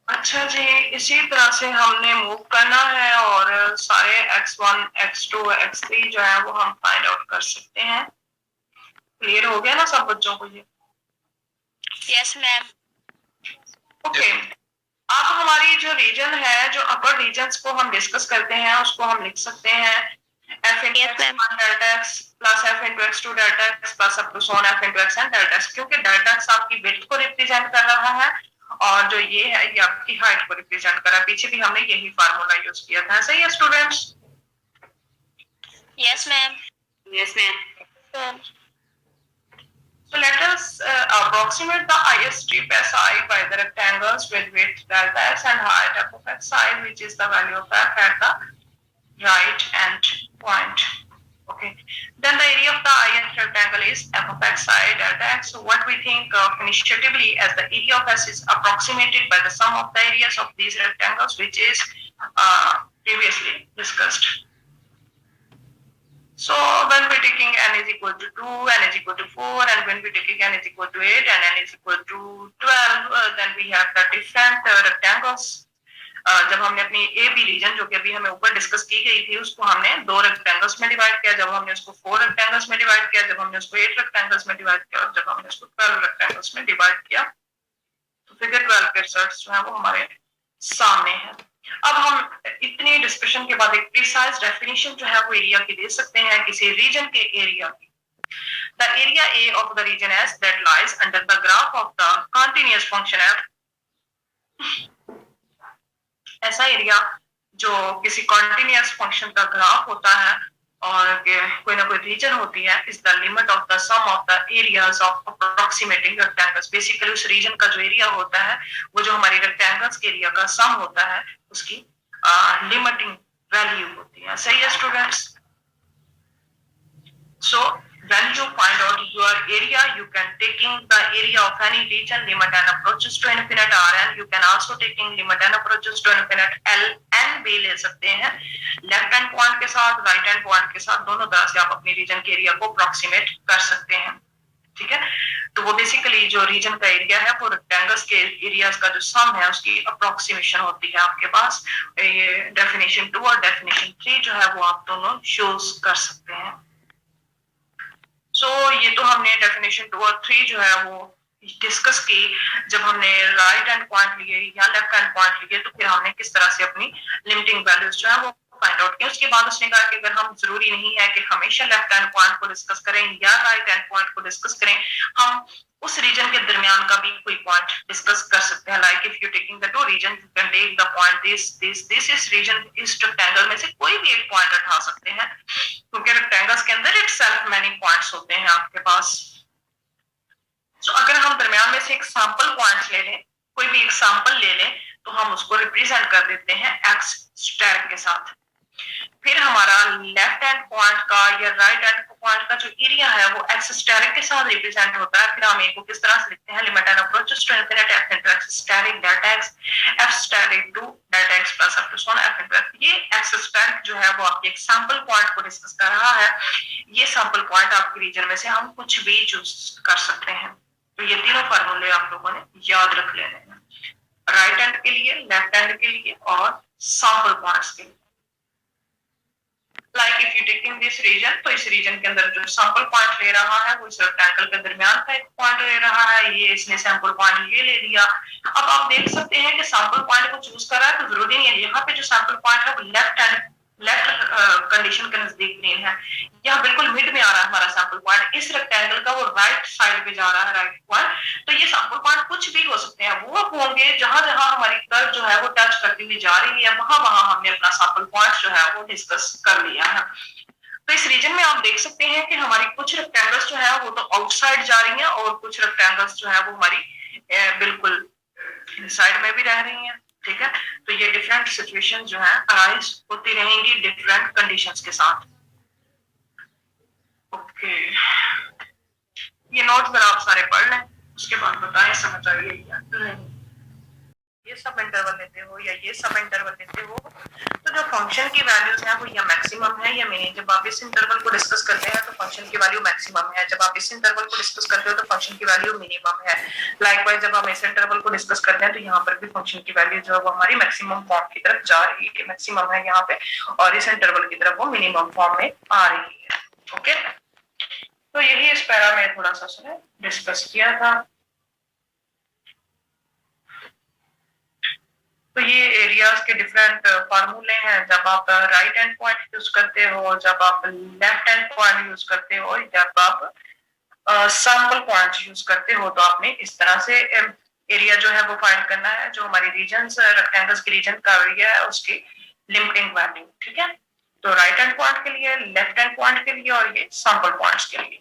अच्छा जी, इसी तरह से हमने मूव करना है और सारे x1, x2, x3 जो है वो हम फाइंड आउट कर सकते हैं। क्लियर हो गया ना सब बच्चों को ये? Yes ma'am. ओके अब हमारी जो रीजन है, जो अपर रीजन्स को हम डिस्कस करते हैं उसको हम लिख सकते हैं f into Yes, ma'am. x1 delta x plus f into x2 delta x plus up to so on f into xn delta x, क्योंकि डेल्टा x आपकी विड्थ को रिप्रेजेंट कर रहा है और जो ये है ये आपकी हाइट को रिप्रेजेंट कर रहा है। पीछे भी हमने यही फार्मूला यूज किया था, सही है students? Yes ma'am. Yes ma'am. So let us approximate the IS strip SI by the rectangles with width delta x and height f of xi, which is the value of f at the right end point. Okay. Then the area of the ith rectangle is f of xi delta x. So what we think of initiatively as the area of S is approximated by the sum of the areas of these rectangles, which is previously discussed. So when we're taking n is equal to 2, n is equal to 4, and when we're taking n is equal to 8 and n is equal to 12, then we have the different rectangles. जब हमने अपनी ए बी रीजन जो कि अभी हमें ऊपर डिस्कस की गई थी उसको हमने 2 रेक्टेंगल्स में डिवाइड किया, जब हमने उसको 4 रेक्टेंगल्स में डिवाइड किया, जब हमने उसको 8 रेक्टेंगल्स में डिवाइड किया और जब हमने उसको 12 रेक्टेंगल्स में डिवाइड किया, तो फिगर 12 के रिजल्ट्स जो है वो हमारे सामने है। अब हम इतनी डिस्कशन के बाद एक प्रिसाइज डेफिनेशन जो है वो एरिया की दे सकते हैं किसी रीजन के एरिया की। The area A of the region S that lies under the graph of the continuous function f, ऐसा एरिया जो किसी कॉन्टिन्यूअस फंक्शन का ग्राफ होता है और कोई ना कोई रीजन होती है, is the limit of the sum of the areas of approximating rectangles. Basically उस रीजन का जो एरिया होता है वो जो हमारी रेक्टेंगल्स के एरिया का सम होता है उसकी लिमिटिंग वैल्यू होती है। सही है students? So when you find out your area, you can taking the area of any region, limit n approaches to infinite Rn. You can also taking limit n approaches to infinite Ln भी ले सकते हैं। लेफ्ट हैंड पॉइंट के साथ, राइट हैंड पॉइंट के साथ, दोनों तरह से आप अपनी रीजन के एरिया को अप्रोक्सीमेट कर सकते हैं। ठीक है, तो वो बेसिकली जो रीजन का एरिया है वो रेक्टेंगल्स के एरियाज का जो सम है उसकी अप्रोक्सीमेशन होती है आपके पास। ये डेफिनेशन 2 और डेफिनेशन 3 जो है वो आप दोनों यूज कर सकते हैं। सो ये तो हमने डेफिनेशन 2 और 3 जो है वो डिस्कस की। जब हमने राइट हैंड पॉइंट लिए या लेफ्ट हैंड पॉइंट लिए तो फिर हमने किस तरह से अपनी लिमिटिंग वैल्यूज जो है वो फाइंड आउट किया। उसके बाद उसने कहा कि अगर हम जरूरी नहीं है कि हमेशा लेफ्ट हैंड पॉइंट को डिस्कस करें या राइट हैंड पॉइंट को डिस्कस करें, हम उस रीजन के दरमियान का भी कोई पॉइंट डिस्कस कर सकते हैं। Like if you taking the two region, you can take the point this इस रीजन, इस रेक्टेंगल में से कोई भी एक पॉइंट उठा सकते हैं, क्योंकि रेक्टेंगल्स के अंदर इटसेल्फ मैनी पॉइंट्स होते हैं आपके पास। तो अगर हम दरमियान में से एक सैंपल पॉइंट ले लें, कोई भी एक सैंपल ले लें, तो हम उसको रिप्रेजेंट कर देते हैं एक्स स्टार के साथ। फिर हमारा लेफ्ट हैंड पॉइंट का या राइट हैंड पॉइंट का जो एरिया है वो एक्स स्टेरिक के साथ रिप्रेजेंट होता है। फिर हम एक को किस तरह से लिखते हैं, limit n approaches to infinite f into x asterisk that x f asterisk to that x plus up to so on f into x. ये एक्स स्टेरिक जो है वो आपके एक सैंपल पॉइंट को डिस्कस कर रहा है। ये सैंपल पॉइंट आपके रीजन में से हम कुछ भी चूज कर सकते हैं। तो ये तीनों फार्मूले आप लोगों ने याद रख लेने हैं, राइट हैंड के लिए, लेफ्ट हैंड के लिए और सैंपल पॉइंट्स के लिए। Like if you taking this region, तो इस रीजन के अंदर जो सैंपल पॉइंट ले रहा है वो इस रेक्टेंगल के दरमियान का एक पॉइंट ले रहा है। ये इसने सैंपल पॉइंट ये ले लिया। अब आप देख सकते हैं कि सैंपल पॉइंट को चूज कर रहा है तो जरूरी नहीं है यहाँ पे जो सैंपल पॉइंट है वो लेफ्ट कंडीशन के नजदीक नहीं है, यहाँ बिल्कुल मिड में आ रहा है हमारा सैंपल पॉइंट। इस रेक्टेंगल का वो राइट साइड पे जा रहा है, राइट पॉइंट। तो ये सैंपल पॉइंट कुछ भी हो सकते हैं, वो होंगे जहां जहां हमारी कर्व जो है वो टच करती हुई जा रही है, वहां वहां हमने अपना सैंपल पॉइंट जो है वो डिस्कस कर लिया है। तो इस रीजन में आप देख सकते हैं कि हमारी कुछ रेक्टेंगल्स जो है वो तो आउटसाइड जा रही हैं और कुछ रेक्टेंगल्स जो है वो हमारी बिल्कुल इनसाइड में भी रह रही हैं। ठीक है, तो ये डिफरेंट सिचुएशन जो है अराइज होती रहेंगी डिफरेंट कंडीशंस के साथ। ओके, ये नोट्स पर आप सारे पढ़ लें, उसके बाद बताएं समझ आइए या नहीं। ये सब इंटरवल लेते हो या ये सब इंटरवल लेते हो तो जो फंक्शन की वैल्यूज हैं वो या मैक्सिमम है या मिनिमम। जब आप इस इंटरवल को डिस्कस करते हैं तो फंक्शन की वैल्यू मैक्सिमम है, जब आप इस इंटरवल को डिस्कस करते हो तो फंक्शन की वैल्यू मिनिमम है। लाइकवाइज जब हम इस इंटरवल को डिस्कस करते हैं तो यहाँ पर भी फंक्शन की वैल्यू जो है वो हमारी मैक्सिमम फॉर्म की तरफ जा रही है, मैक्सिमम है यहाँ पे, और इस इंटरवल की तरफ वो मिनिमम फॉर्म में आ रही है। ओके, तो यही इस पैरा में थोड़ा सा डिस्कस किया था। तो ये एरियाज के डिफरेंट फार्मूले हैं। जब आप राइट हैंड पॉइंट यूज करते हो, जब आप लेफ्ट हैंड पॉइंट यूज करते हो, जब आप सैंपल पॉइंट यूज करते हो, तो आपने इस तरह से एरिया जो है वो फाइंड करना है, जो हमारी रीजन्स रेक्टेंगल्स के रीजन का एरिया है उसकी लिमिटिंग वैल्यू। ठीक है, तो राइट हैंड पॉइंट के लिए, लेफ्ट हैंड पॉइंट के लिए और ये सैंपल पॉइंट्स के लिए।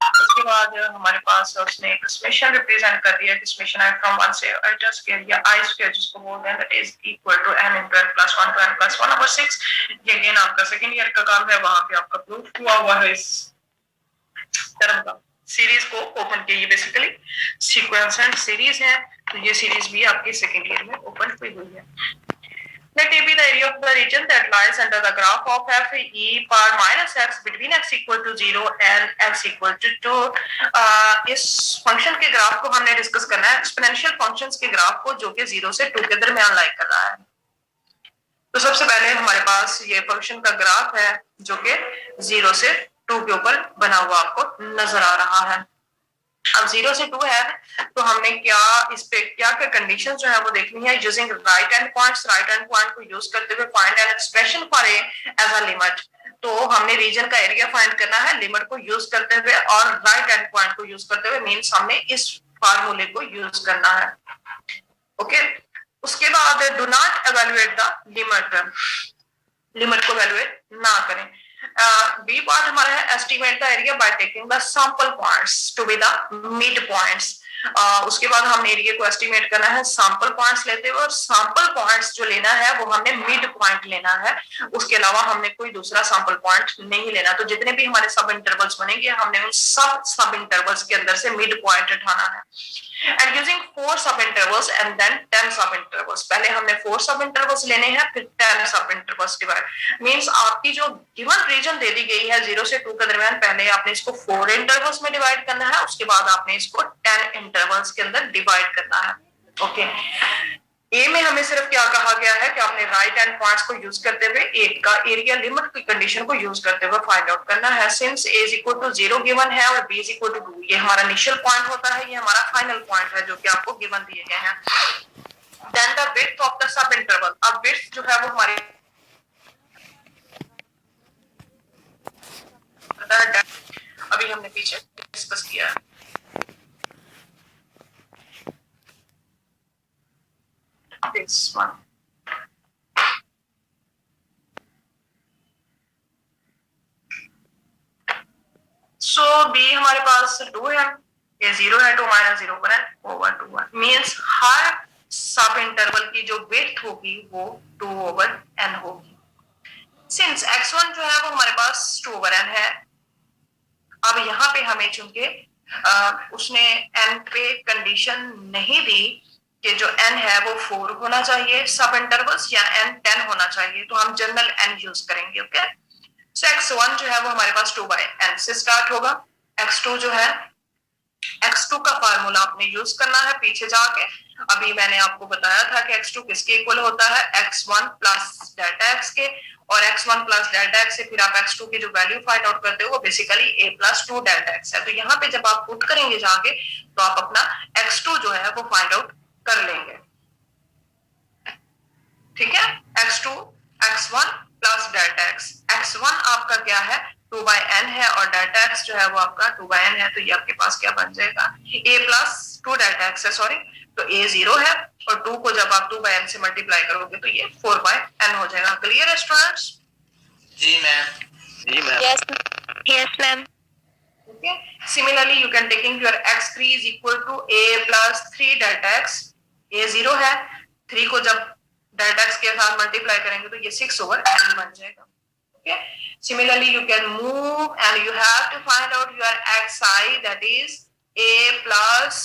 उसके बाद हमारे पास उसने एक समेशन रिप्रेजेंट कर दिया कि समेशन आई फ्रॉम 1 से i स्क्वायर या i स्क्वायर जिसको बोलते हैं, that is equal to n into n plus 1 to n plus 1/6। ये अगेन आपका सेकंड ईयर का काम है, वहां पे आपका प्रूफ हुआ है इस टर्म का। सीरीज को ओपन किए, बेसिकली सीक्वेंस एंड सीरीज है, तो ये सीरीज भी आपके सेकंड ईयर में ओपन हुई है। Let A be the area of the region that lies under the graph of f e power minus x between x equal to 0 and x equal to 2। इस फंक्शन के ग्राफ को हमने डिस्कस करना है, एक्सपोनेंशियल फंक्शंस के ग्राफ को, जो कि 0 से 2 के दरमियान लाई कर रहा है। तो सबसे पहले हमारे पास ये फंक्शन का ग्राफ है जो कि 0 से 2 के ऊपर बना हुआ आपको नजर आ रहा है। अब 0 से 2 है तो हमने क्या इस पे क्या क्या कंडीशन जो है वो देखनी है। Using right hand points, right hand point को यूज करते हुए find an expression for A as a limit. तो हमने रीजन का एरिया फाइंड करना है लिमिट को यूज करते हुए, और राइट हैंड पॉइंट को यूज करते हुए मींस हमने इस फार्मूले को यूज करना है। ओके, उसके बाद do not evaluate the limit, limit को एवेलुएट ना करें। बी पार्ट हमारा है estimate the area by taking the sample points to be the mid points. उसके बाद हमने एरिया को एस्टिमेट करना है सैंपल पॉइंट्स लेते हुए, और सैंपल पॉइंट्स जो लेना है वो हमने मिड पॉइंट लेना है, उसके अलावा हमने कोई दूसरा सैंपल पॉइंट नहीं लेना। तो जितने भी हमारे सब इंटरवल्स बनेंगे हमने उन सब इंटरवल्स के अंदर से मिड पॉइंट उठाना है। एंड यूजिंग 4 सब इंटरवल्स एंड देन 10 सब इंटरवल्स, पहले हमने 4 सब इंटरवल्स लेने हैं, फिर 10 सब इंटरवल्स डिवाइड। मींस आपकी जो गिवन रीजन दे दी गई है 0 से 2 के दरमियान, पहले आपने इसको 4 इंटरवल्स में डिवाइड करना है, उसके बाद आपने इसको 10 इंटरवल्स के अंदर डिवाइड करना है। ओके, ए में हमें सिर्फ क्या कहा गया है कि आपने राइट हैंड पॉइंट्स को यूज करते हुए एक का एरिया लिमिट की कंडीशन को यूज करते हुए फाइंड आउट करना है। Since A is equal to 0 given है और बी इज इक्वल टू 2, ये हमारा इनिशियल पॉइंट होता है, ये हमारा फाइनल पॉइंट है जो कि आपको गिवन दिए गए हैं। Then the width of the sub interval, अब विड्थ जो है वो हमारी अभी हमने पीछे डिस्कस किया है। This one. So B हमारे पास 2 है, ये 0 है, 2 माइनस 0 पर है ओवर 2 है। मीन्स हर सब इंटरवल की जो विड्थ होगी वो 2 ओवर n होगी। सिंस x1 जो है वो हमारे पास 2 ओवर n है, अब यहाँ पे हमें चूंकि उसने n पे कंडीशन नहीं दी कि जो n है वो 4 होना चाहिए सब इंटरवल्स या n 10 होना चाहिए, तो हम जनरल n यूज करेंगे। ओके, सो x1 जो है वो हमारे पास 2 बाय n से स्टार्ट होगा। x2 जो है, x2 का फार्मूला आपने यूज करना है पीछे जाके। अभी मैंने आपको बताया था कि x2 किसके इक्वल होता है, x1 प्लस डेल्टा x के, और x1 प्लस डेल्टा x से फिर आप x2 की जो वैल्यू फाइंड आउट करते हो वो basically a plus 2 delta x है। तो यहाँ पे जब आप पुट करेंगे जाके तो आप अपना x2 जो है वो फाइंड आउट कर लेंगे। ठीक है, x2 x1 plus delta x, x1 आपका क्या है 2 बाय n है और डेल्टा x जो है वो आपका 2 बाय n है, तो ये आपके पास क्या बन जाएगा, a प्लस 2 डेल्टा x है, सॉरी, तो a 0 है और 2 को जब आप 2 बाय n से मल्टीप्लाई करोगे तो ये 4 बाय n हो जाएगा। क्लियर है स्टूडेंट्स? जी मैम। जी ma'am. Yes, ma'am. Okay. Similarly, you can taking your x3 is equal to a plus 3 delta x. a 0 है, 3 को जब डेल्टा x के साथ मल्टीप्लाई करेंगे तो ये 6 ओवर n बन जाएगा। Okay. Similarly, you can move and you have to find out your xi, that is a plus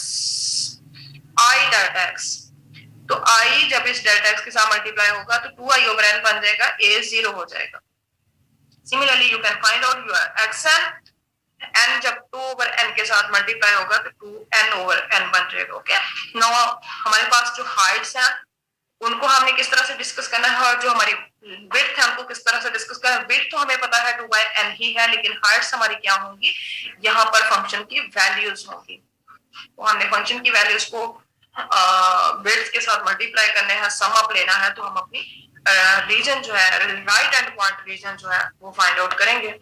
I delta x. तो i जब इस डेल्टा x के साथ मल्टीप्लाई होगा तो 2i over n बन जाएगा, a 0 हो जाएगा। Similarly, you can find out your xn, n जब 2 ओवर n के साथ मल्टीप्लाई होगा तो 2n ओवर n बन जाएगा। ओके, नाउ हमारे पास जो हाइट्स हैं उनको हमने किस तरह से डिस्कस करना है, और जो हमारी विड्थ है उनको किस तरह से डिस्कस करना है। विड्थ तो हमें पता है 2 बाय n ही है, लेकिन हाइट्स हमारी क्या होंगी, यहाँ पर फंक्शन की वैल्यूज होंगी। तो हमने फंक्शन की वैल्यूज को विड्थ के साथ मल्टीप्लाई करने हैं, सम अप लेना है, तो हम अपनी रीजन जो है, राइट हैंड पॉइंट रीजन जो है वो फाइंड आउट करेंगे।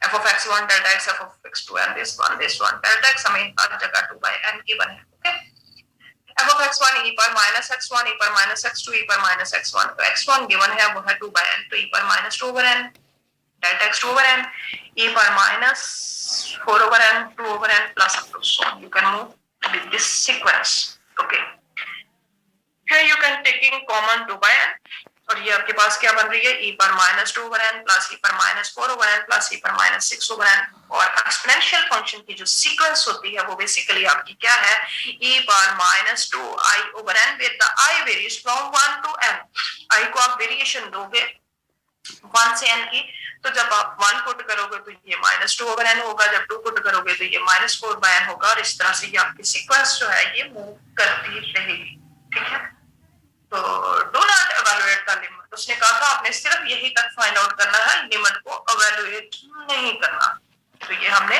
f of x1 delta x, f of x2 and this one delta x हमें हर जगह 2 by n की बने। Okay, f of x1 e पर माइनस x1 e पर माइनस x2 e पर माइनस x1, तो x1 गिवन है वो है 2 by n, तो e पर minus 2 over n delta x 2 over n, e पर minus 4 over n 2 over n plus up to so you can move with this sequence। okay, here you can taking common 2 by n, और ये आपके पास क्या बन रही है, e पर minus 2 over n plus e पर minus 4 over n plus e पर माइनस 6 ओवर n। और एक्सपोनेंशियल फंक्शन की जो सीक्वेंस होती है वो बेसिकली आपकी क्या है, e पर minus 2 i over n with the i varies from 1 to n। i को आप वेरिएशन दोगे 1 से n की, तो जब आप 1 पुट करोगे तो ये माइनस 2 ओवर n होगा, जब 2 पुट करोगे तो ये माइनस 4 बाय n होगा, और इस तरह से ये आपकी सीक्वेंस जो है ये मूव करती रहेगी। ठीक है, तो do not evaluate the limit, उसने कहा था आपने सिर्फ यही तक फाइंड आउट करना है, लिमिट को एवेलुएट नहीं करना। तो ये हमने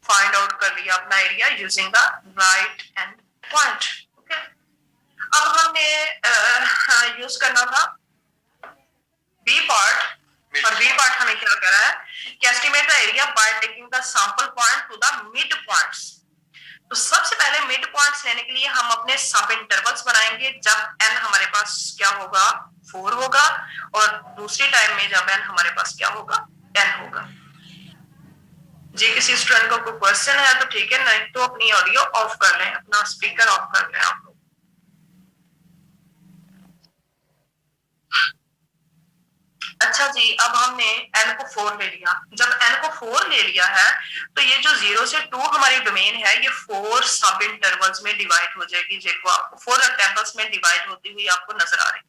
फाइंड आउट कर लिया अपना area using the right hand point. Okay, अब हमने यूज करना था बी पार्ट, और बी पार्ट हमें क्या कर रहा है कि estimate the area by taking the sample point two the mid points. तो सबसे पहले मिड पॉइंट्स लेने के लिए हम अपने सब इंटरवल्स बनाएंगे जब n हमारे पास क्या होगा 4 होगा, और दूसरी टाइम में जब n हमारे पास क्या होगा 10 होगा। जी किसी स्टूडेंट का कोई क्वेश्चन है तो ठीक है, नहीं तो अपनी ऑडियो ऑफ कर लें, अपना स्पीकर ऑफ कर लें आप लोग। अच्छा जी, अब हमने n को 4 ले लिया। जब n को 4 ले लिया है तो ये जो 0 से 2 हमारी डोमेन है ये 4 सब इंटरवल्स में डिवाइड हो जाएगी, जो आपको 4 रेक्टेंगल्स में डिवाइड होती हुई आपको नजर आ रही है।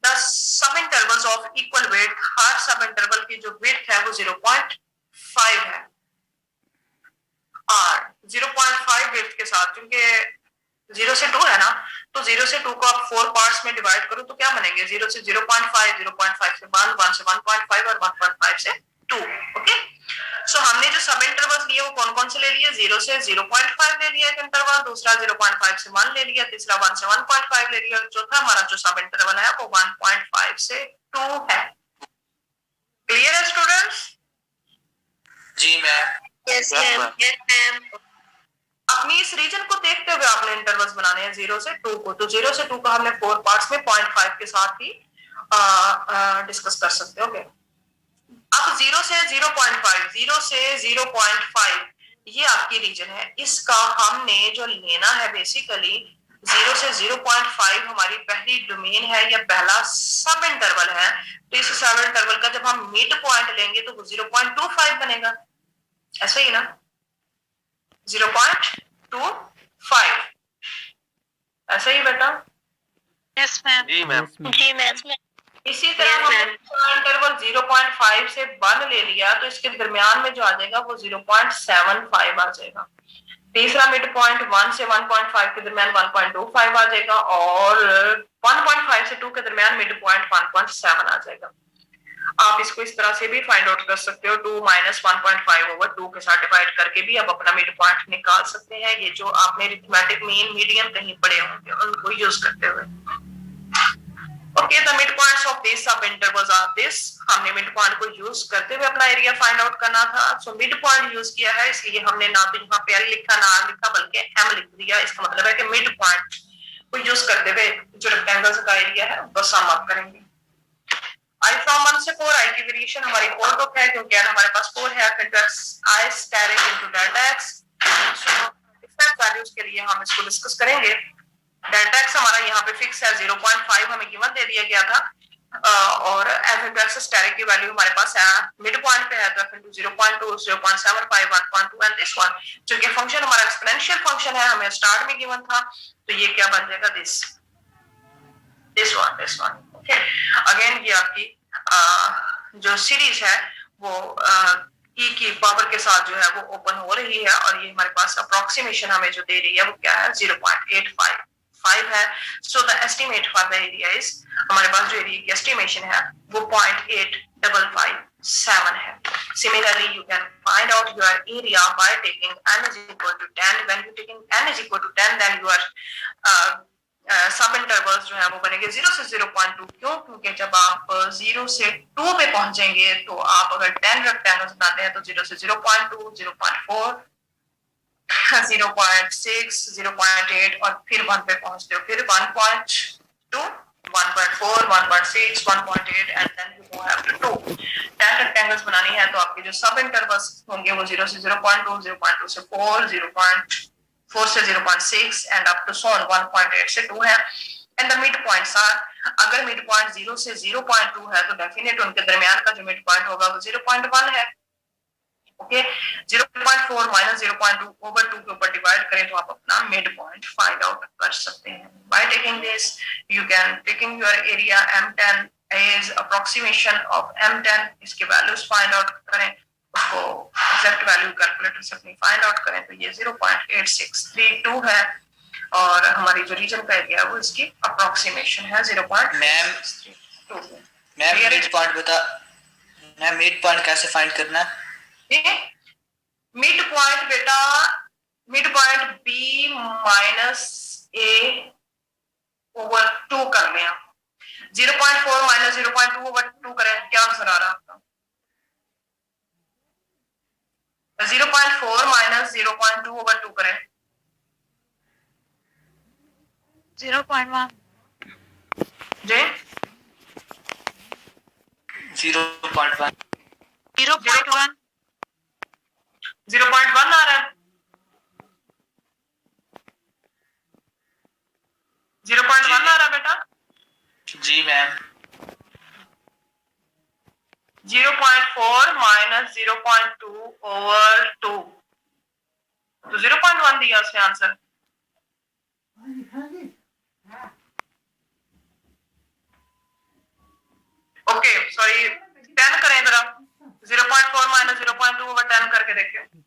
The सब इंटरवल्स ऑफ इक्वल वेट, हर सब इंटरवल की जो वेट है वो 0.5 है। और 0.5 वेट के साथ, क्योंकि 0 से 2 है ना, तो 0 से 2 को आप 4 पार्ट्स में डिवाइड करो तो क्या बनेंगे? 0 से 0.5, 0.5 से 1, 1 से 1.5 और 1.5 से 2। ओके, सो हमने जो सब इंटरवल्स लिए वो कौन कौन से ले लिए? 0 से 0.5 ले लिया एक इंटरवल, दूसरा 0.5 से 1 ले लिया, तीसरा 1 से 1.5 ले लिया, चौथा हमारा जो सब इंटरवल है वो 1.5 से 2 है। क्लियर है स्टूडेंट्स? जी ma'am. Yes, ma'am. Yes, ma'am. अपनी इस रीजन को देखते हुए आपने इंटरवल्स बनाने हैं 0 से 2 को, तो 0 से 2 को हमने 4 पार्ट्स में 0.5 के साथ ही डिस्कस कर सकते हो। अब 0 से 0.5, 0 से 0.5 ये आपकी रीजन है। इसका हमने जो लेना है बेसिकली 0 से 0.5 हमारी पहली डोमेन है या पहला सब इंटरवल है। तो इस सब इंटरवल का जब हम मिड पॉइंट लेंगे तो वो 0.25 बनेगा, ऐसा ही ना? 0.25 ऐसा ही बेटा? Yes, ma'am. जी मैम। जी ma'am. इसी तरह Yes, हमने ma'am. इंटरवल 0.5 से 1 ले लिया तो इसके दरमियान में जो आ जाएगा वो 0.75 आ जाएगा। तीसरा मिड पॉइंट 1 से 1.5 के दरमियान 1.25 आ जाएगा और 1.5 से 2 के दरमियान मिड पॉइंट 1.7 आ जाएगा। आप इसको इस तरह से भी फाइंड आउट कर सकते हो, 2 माइनस 1.5 ओवर 2 के साथ डिवाइड करके भी आप अपना मिड पॉइंट निकाल सकते हैं। ये जो आपने अरिथमेटिक मीन मीडियन कहीं पढ़े होंगे उनको यूज करते हुए। Okay, the mid points of this सब इंटरवल्स आर दिस। हमने मिड पॉइंट को यूज करते हुए अपना एरिया फाइंड आउट करना था। सो मिड पॉइंट यूज किया है, इसलिए हमने ना तो यहाँ पे एल लिखा ना आर लिखा बल्कि एम लिख दिया। इसका मतलब है कि मिड पॉइंट को यूज करते हुए जो रेक्टेंगल्स का एरिया है वो सम अप करेंगे। आई फ्रॉम 1 से 4, आई की वेरिएशन हमारी 4 तक है क्योंकि हमारे पास 4 है। I square into delta x. Different values के लिए हम इसको डिस्कस करेंगे। डेल्टा एक्स हमारा यहाँ पे फिक्स है, 0.5 हमें गिवन दे दिया गया था और एफ इंटू एक्स स्टेरिक की वैल्यू हमारे पास है मिड पॉइंट पे है तो F into 0.2, 0.75, 1.2 and this one. चूंकि फंक्शन हमारा एक्सपोनेंशियल फंक्शन है, हमें स्टार्ट में गिवन था, तो ये क्या बन जाएगा? This one. ओके, अगेन ये आपकी जो सीरीज है वो ई की पावर के साथ जो है वो ओपन हो रही है और ये हमारे पास अप्रोक्सीमेशन हमें जो दे रही है वो क्या है? 0.855 है। So the estimate for the area is, हमारे पास जो एरिया की एस्टिमेशन है वो 0.8557 है। Similarly, you can find out your area by taking n is equal to 10. When you taking n is equal to 10, then your सब इंटरवल्स जो है वो बनेंगे 0 से 0.2। क्यों? क्योंकि जब आप 0 से 2 पे पहुंचेंगे तो आप अगर 10 रेक्टेंगल्स बनाते हैं तो 0 से 0.2, 0.4, 0.6, 0.8 और फिर 1 पे पहुंचते हो, फिर 1.2, 1.4, 1.6, 1.8 and then you go up to 10 rectangles बनानी है तो आपके जो सब इंटरवल्स होंगे वो 0 से 0.2, 0.2 से 4, 0.4 से 0.6 and up to so on 1.8 से 2 है। And the mid points are, अगर मिड पॉइंट 0 से 0.2 है तो डेफिनेट उनके दरमियान का जो मिड पॉइंट होगा वो 0.1 है। ओके, 0.4 माइनस 0.2 ओवर 2 के ऊपर डिवाइड करें तो आप अपना मिड पॉइंट फाइंड आउट कर सकते हैं। By taking this you can taking your area m10 is approximation of m10, इसके वैल्यूज फाइंड आउट करें, उसको एग्जैक्ट वैल्यू कैलकुलेटर से अपनी फाइंड आउट करें तो ये 0.8632 है और हमारी जो रीजन का एरिया है वो इसकी अप्रोक्सीमेशन है 0.632। मैम मिड पॉइंट बता, मैम मिड पॉइंट कैसे फाइंड करना है? मिड पॉइंट बेटा, mid point b minus a over 2 कर लें। 0.4 माइनस 0.2 ओवर 2 करें, क्या आंसर आ रहा है आपका? 0.4 माइनस 0.2 ओवर 2 करें, 0.1. जी 0.1 0.1. 0.1 आ रहा है, 0.1 आ रहा है बेटा। जी मैम। 0.4 माइनस 0.2 ओवर 2, तो 0.1 दिया उसने आंसर। ओके सॉरी, 10 करें जरा, 0.4 माइनस 0.2 ओवर 10 करके देखें।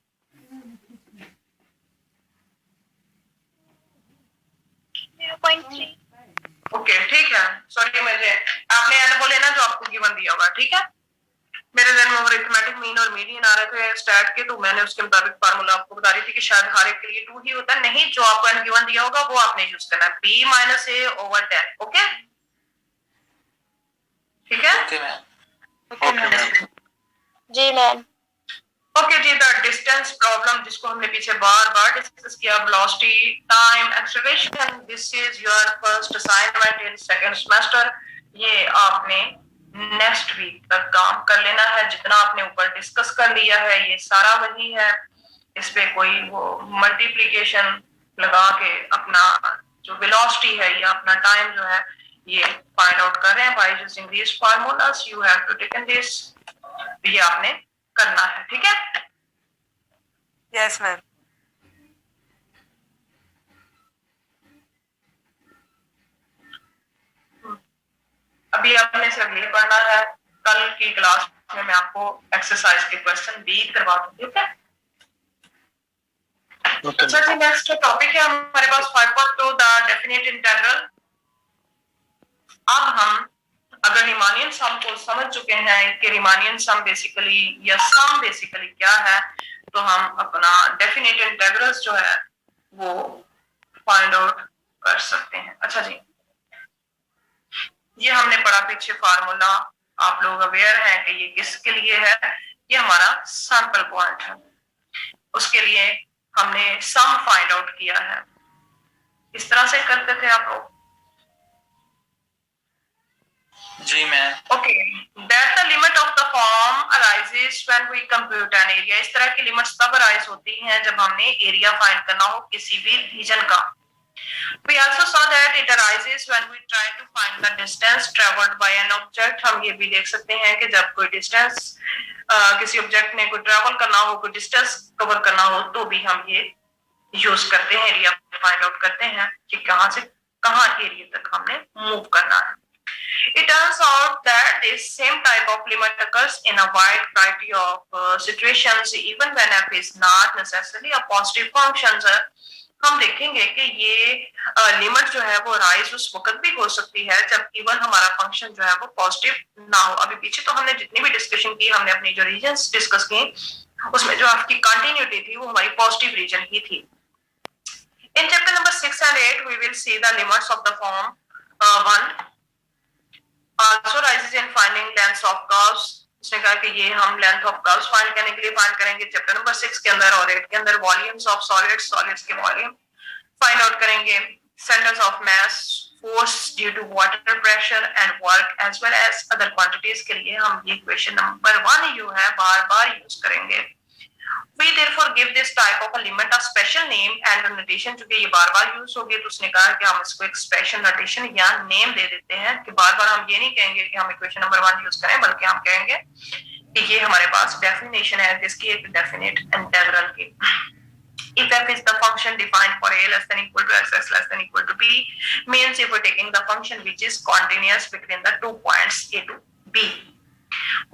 ओके ठीक है, सॉरी मुझे आपने एन बोले ना जो आपको गिवन दिया होगा, ठीक है। मेरे दिन में अरिथमेटिक मीन और मीडियन आ रहे थे स्टैट के, तो मैंने उसके मुताबिक फार्मूला आपको बता रही थी कि शायद हर एक के लिए 2 ही होता है, नहीं जो आपको एन गिवन दिया होगा वो आपने यूज करना है, b minus a over 10। Okay ठीक है। Okay ma'am. Okay ma'am. जी मैम. ओके जी, द डिस्टेंस प्रॉब्लम जिसको हमने पीछे बार बार डिस्कस किया, velocity, time, acceleration, this is your first assignment in second semester. ये आपने नेक्स्ट वीक तक काम कर लेना है, जितना आपने ऊपर डिस्कस कर लिया है ये सारा वही है, इस पे कोई वो मल्टीप्लिकेशन लगा के अपना जो वेलोसिटी है या अपना टाइम जो है ये फाइंड आउट कर रहे हैं by using this formulas. You have to taken this, ये आपने करना है, ठीक है। Yes ma'am. अभी आपने सिर्फ ये पढ़ना है, कल की क्लास में मैं आपको एक्सरसाइज के क्वेश्चन भी करवा दूंगी, ठीक है। अच्छा जी, नेक्स्ट टॉपिक है हमारे पास 5.2 द डेफिनेट इंटीग्रल। अब हम अगर रीमानियन सम को समझ चुके हैं कि रीमानियन सम बेसिकली या सम बेसिकली क्या है, तो हम अपना डेफिनेट इंटीग्रल्स जो है वो फाइंड आउट कर सकते हैं। अच्छा जी, ये हमने पढ़ा पीछे फार्मूला, आप लोग अवेयर हैं कि ये किसके लिए है, ये हमारा सैंपल पॉइंट है, उसके लिए हमने सम फाइंड आउट किया है। इस तरह से करते थे आप लोग। जी ma'am. Okay, that the limit of the form arises when we compute an area. इस तरह की लिमिट्स तब अराइज होती हैं जब हमने एरिया फाइंड करना हो किसी भी रीजन का। We also saw that it arises when we try to find the distance traveled by an object। हम ये भी देख सकते हैं कि जब कोई डिस्टेंस किसी ऑब्जेक्ट ने कोई ट्रेवल करना हो, कोई डिस्टेंस कवर करना हो, तो भी हम ये यूज करते हैं, एरिया फाइंड आउट करते हैं कि कहां से कहां एरिया तक हमने मूव करना है। It turns out that this same type of limit occurs in a wide variety of situations, even when f is not necessarily a positive function। हम देखेंगे कि ये लिमिट जो है वो राइज उस वक्त भी हो सकती है जब इवन हमारा फंक्शन जो है वो पॉजिटिव ना हो। अभी पीछे तो हमने जितनी भी डिस्कशन की, हमने अपनी जो रीजन्स डिस्कस की, उसमें जो आपकी कंटिन्यूटी थी वो हमारी पॉजिटिव रीजन ही थी। In chapter number 6 and 8 we will see the limits of the form 1 also rises in finding lengths of curves। उसने कहा कि ये हम लेंथ ऑफ कर्व्स फाइंड करने के लिए फाइंड करेंगे चैप्टर नंबर 6 के अंदर, और 8 के अंदर वॉल्यूम्स ऑफ सॉलिड्स, सॉलिड्स के वॉल्यूम फाइंड आउट करेंगे, centres of mass, force due to water pressure and work as well as other quantities के लिए हम ये इक्वेशन नंबर 1 जो है बार बार यूज करेंगे। We therefore give this type of a limit a special name and a notation। चूंकि ये बार बार यूज होगी तो उसने कहा कि हम इसको एक स्पेशल नोटेशन या नेम दे देते हैं कि बार बार हम ये नहीं कहेंगे कि हम इक्वेशन नंबर 1 यूज करें, बल्कि हम कहेंगे कि ये हमारे पास डेफिनेशन है जिसकी एक डेफिनेट इंटीग्रल की। If f is the function defined for a less than equal to x less than equal to b, means if we're taking the function which is continuous between the 2 points a to b,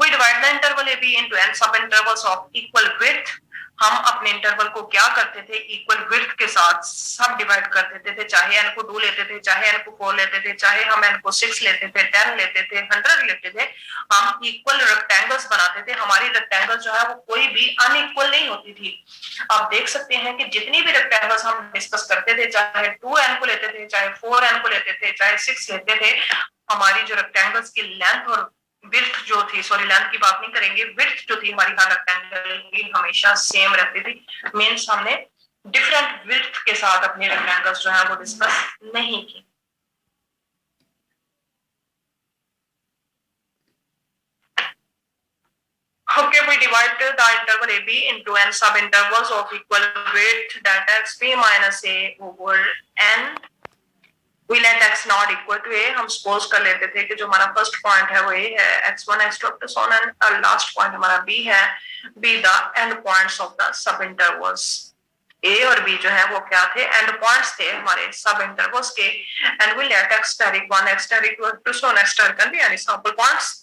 we divide the interval ab into n sub intervals of equal width। हम अपने इंटरवल को क्या करते थे, इक्वल विड्थ के साथ सब डिवाइड कर देते थे, चाहे n को 2 लेते थे, चाहे n को 4 लेते थे, चाहे हम n को 6 लेते थे, 10 लेते थे, 100 लेते थे, हम इक्वल रेक्टेंगल्स बनाते थे। हमारी रेक्टेंगल जो है वो कोई भी अनइक्वल नहीं होती थी। आप देख सकते हैं कि जितनी भी रेक्टेंगल्स हम डिस्कस करते थे, चाहे 2n को लेते थे, चाहे 4n को लेते थे, चाहे 6 लेते थे, हमारी जो रेक्टेंगल्स की लेंथ और विड्थ जो थी, सॉरी लेंथ की बात नहीं करेंगे, विड्थ जो थी हमारी हर रेक्टेंगल की हमेशा सेम रहती थी। मींस हमने डिफरेंट विड्थ के साथ अपने रेक्टेंगल्स जो है वो डिस्कस नहीं की। Okay, we divide the interval AB into n sub-intervals of equal weight delta xb minus a over n. We let x not equal to a. हम suppose कर लेते थे कि जो हमारा first point है वो a है, x1 x2 up to so on, and last point हमारा b है. b the end points of the sub-intervals. A और B जो है वो क्या थे, end points थे हमारे sub-intervals के, and we let x star equal x star equal to so on, x star can be any sample points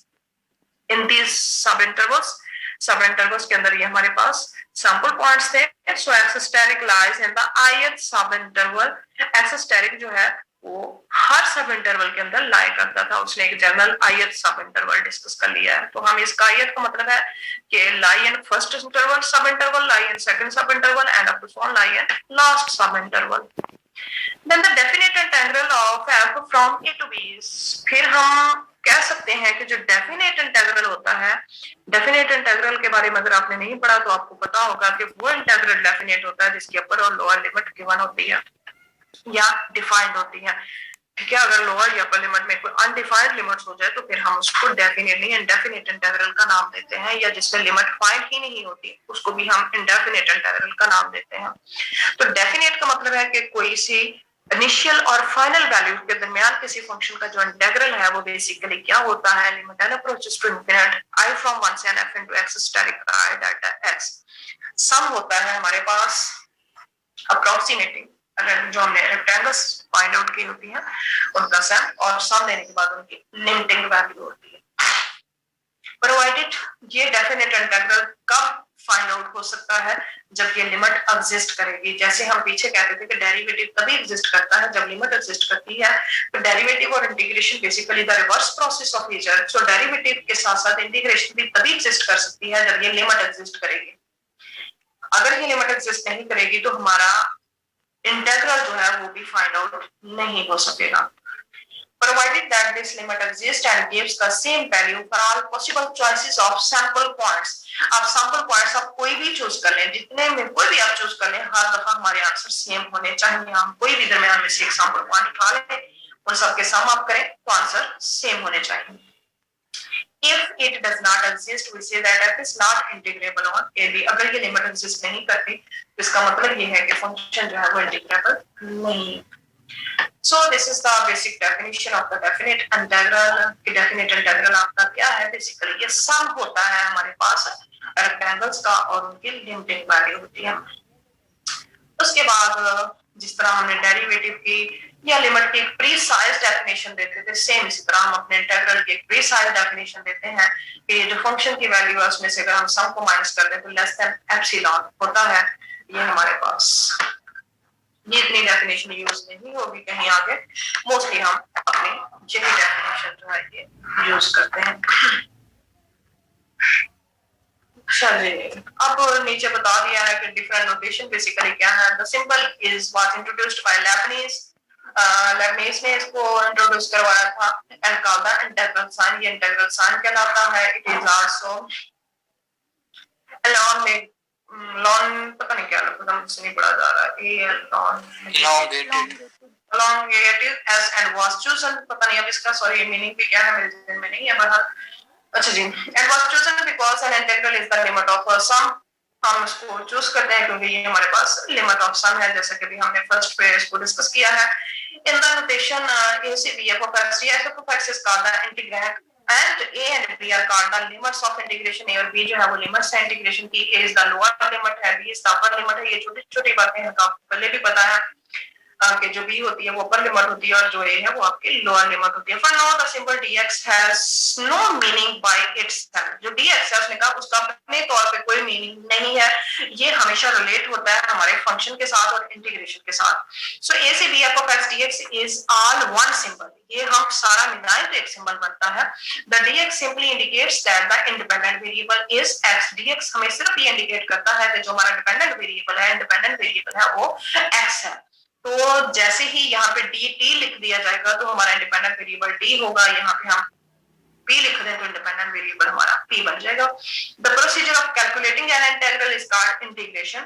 in these sub-intervals. Sub-intervals के अंदर ये हमारे पास sample points थे. So x steric lies in the ith sub-interval. x steric जो है वो हर सब इंटरवल के अंदर लाई करता था. उसने एक जनरल ith सब इंटरवल डिस्कस कर लिया है. तो हम इसका ith का मतलब है कि lie in first interval sub interval, lie in second sub interval and up to so on lie in last sub interval. Then the definite integral of f from a to b is, फिर हम कह सकते हैं कि जो डेफिनेट इंटीग्रल होता है, डेफिनेट इंटीग्रल के बारे में अगर आपने नहीं पढ़ा तो आपको पता होगा कि वो इंटीग्रल डेफिनेट होता है जिसकी अपर और लोअर लिमिट गिवन होती है या डिफाइंड होती है. ठीक है, अगर लोअर या अपर लिमिट में कोई अनडिफाइंड लिमिट्स हो जाए तो फिर हम उसको डेफिनेटली इंडेफिनेट इंटीग्रल का नाम देते हैं, या जिसमें लिमिट फाइंड ही नहीं होती उसको भी हम इंडेफिनेट इंटीग्रल का नाम देते हैं. तो डेफिनेट का मतलब है कि कोई सी इनिशियल और फाइनल वैल्यू के दरमियान किसी फंक्शन का जो इंटीग्रल है वो बेसिकली क्या होता है, limit n approaches to infinite i from 1 से n f into x asterisk i delta x. Sum होता है हमारे पास अप्रोक्सीमेटिंग, अगर जो हमने रेक्टेंगल्स फाइंड आउट की होती है उनका सम, और सम देने के बाद उनकी लिमिटिंग वैल्यू होती है. प्रोवाइडेड ये डेफिनेट इंटीग्रल कब फाइंड आउट हो सकता है, जब ये लिमिट एग्जिस्ट करेगी. जैसे हम पीछे कहते थे कि डेरिवेटिव तभी एग्जिस्ट करता है जब लिमिट एग्जिस्ट करती है. तो डेरिवेटिव और integration basically the reverse process of each other. So derivative के साथ साथ इंटीग्रेशन भी तभी एग्जिस्ट कर सकती है जब ये लिमिट एग्जिस्ट करेगी. अगर ये लिमिट एग्जिस्ट नहीं करेगी तो हमारा इंटीग्रल जो है वो भी फाइंड आउट नहीं हो सकेगा. Provided that this limit exists and gives the same value for all possible choices of sample points. आप sample points आप कोई भी चूज कर लें, जितने में कोई भी आप चूज कर लें, हर दफा हमारे आंसर सेम होने चाहिए. हम कोई भी दरमियान में से एक sample point उठा लें, उन सबके सम आप करें तो आंसर सेम होने चाहिए. If it does not exist, we say that f is not integrable on AB. अगर ये लिमिट एग्जिस्ट नहीं करती तो इसका मतलब ये है कि फंक्शन जो है वो इंटीग्रेबल नहीं. So this is the basic definition of the definite integral. कि definite integral आपका क्या है, बेसिकली ये सम होता है हमारे पास रेक्टेंगल्स का और उनकी लिमिटिंग वैल्यू होती है. उसके बाद जिस तरह हमने डेरिवेटिव की या लिमिट की एक प्रीसाइज डेफिनेशन देते थे, सेम इसी तरह हम अपने इंटीग्रल की एक प्रीसाइज डेफिनेशन देते हैं कि जो फंक्शन की वैल्यू है उसमें से अगर हम सम को माइनस कर दें तो लेस देन एप्सिलॉन होता है. ये हमारे पास ये इतनी डेफिनेशन यूज नहीं होगी कहीं आगे, मोस्टली हम अपने यही डेफिनेशन जो है ये यूज करते हैं. चलिए, अब नीचे बता दिया है कि डिफरेंट नोटेशन बेसिकली क्या है. The symbol is was introduced by Leibniz. Leibniz ने इसको इंट्रोड्यूस करवाया था and called the integral sign. ये इंटीग्रल साइन कहलाता है. इट इज आल्सो अलॉन्ग में लॉन, पता नहीं क्या लगता है, मुझसे नहीं पढ़ा जा रहा है. ए elongated as and was chosen, पता नहीं अब इसका सॉरी मीनिंग भी क्या है मेरे ज़हन में नहीं है. बहरहाल अच्छा जी, and was chosen because an integral is the limit of a sum. हम इसको चूज करते हैं क्योंकि ये हमारे पास लिमिट ऑफ सम है, जैसे कि भी हमने फर्स्ट पे इसको डिस्कस किया है. इन द नोटेशन a से b f of x, f of x is called the integrand and a and b are called the limits of integration. a और b जो है वो लिमिट्स है इंटीग्रेशन की. a is the lower limit है, b is the upper limit है. ये छोटी छोटी बातें हैं, आपको पहले भी पता है कि जो b होती है वो अपर लिमिट होती है और जो a है वो आपकी लोअर लिमिट होती है. For now the symbol dx has no meaning by itself. जो dx है उसने कहा उसका अपने तौर पे कोई मीनिंग नहीं है. ये हमेशा रिलेट होता है हमारे फंक्शन के साथ और इंटीग्रेशन के साथ. So a से b f of x dx is all one symbol. ये हम सारा मिलाएं तो एक सिंबल बनता है. The dx simply indicates that the independent variable is x. dx हमें सिर्फ ये इंडिकेट करता है कि जो हमारा डिपेंडेंट वेरिएबल है, इंडिपेंडेंट वेरिएबल है वो x है. तो जैसे ही यहाँ पे dt लिख दिया जाएगा तो हमारा इंडिपेंडेंट वेरिएबल d होगा. यहाँ पे हम p लिख दें तो इंडिपेंडेंट वेरिएबल हमारा p बन जाएगा. The procedure of calculating an integral is called integration.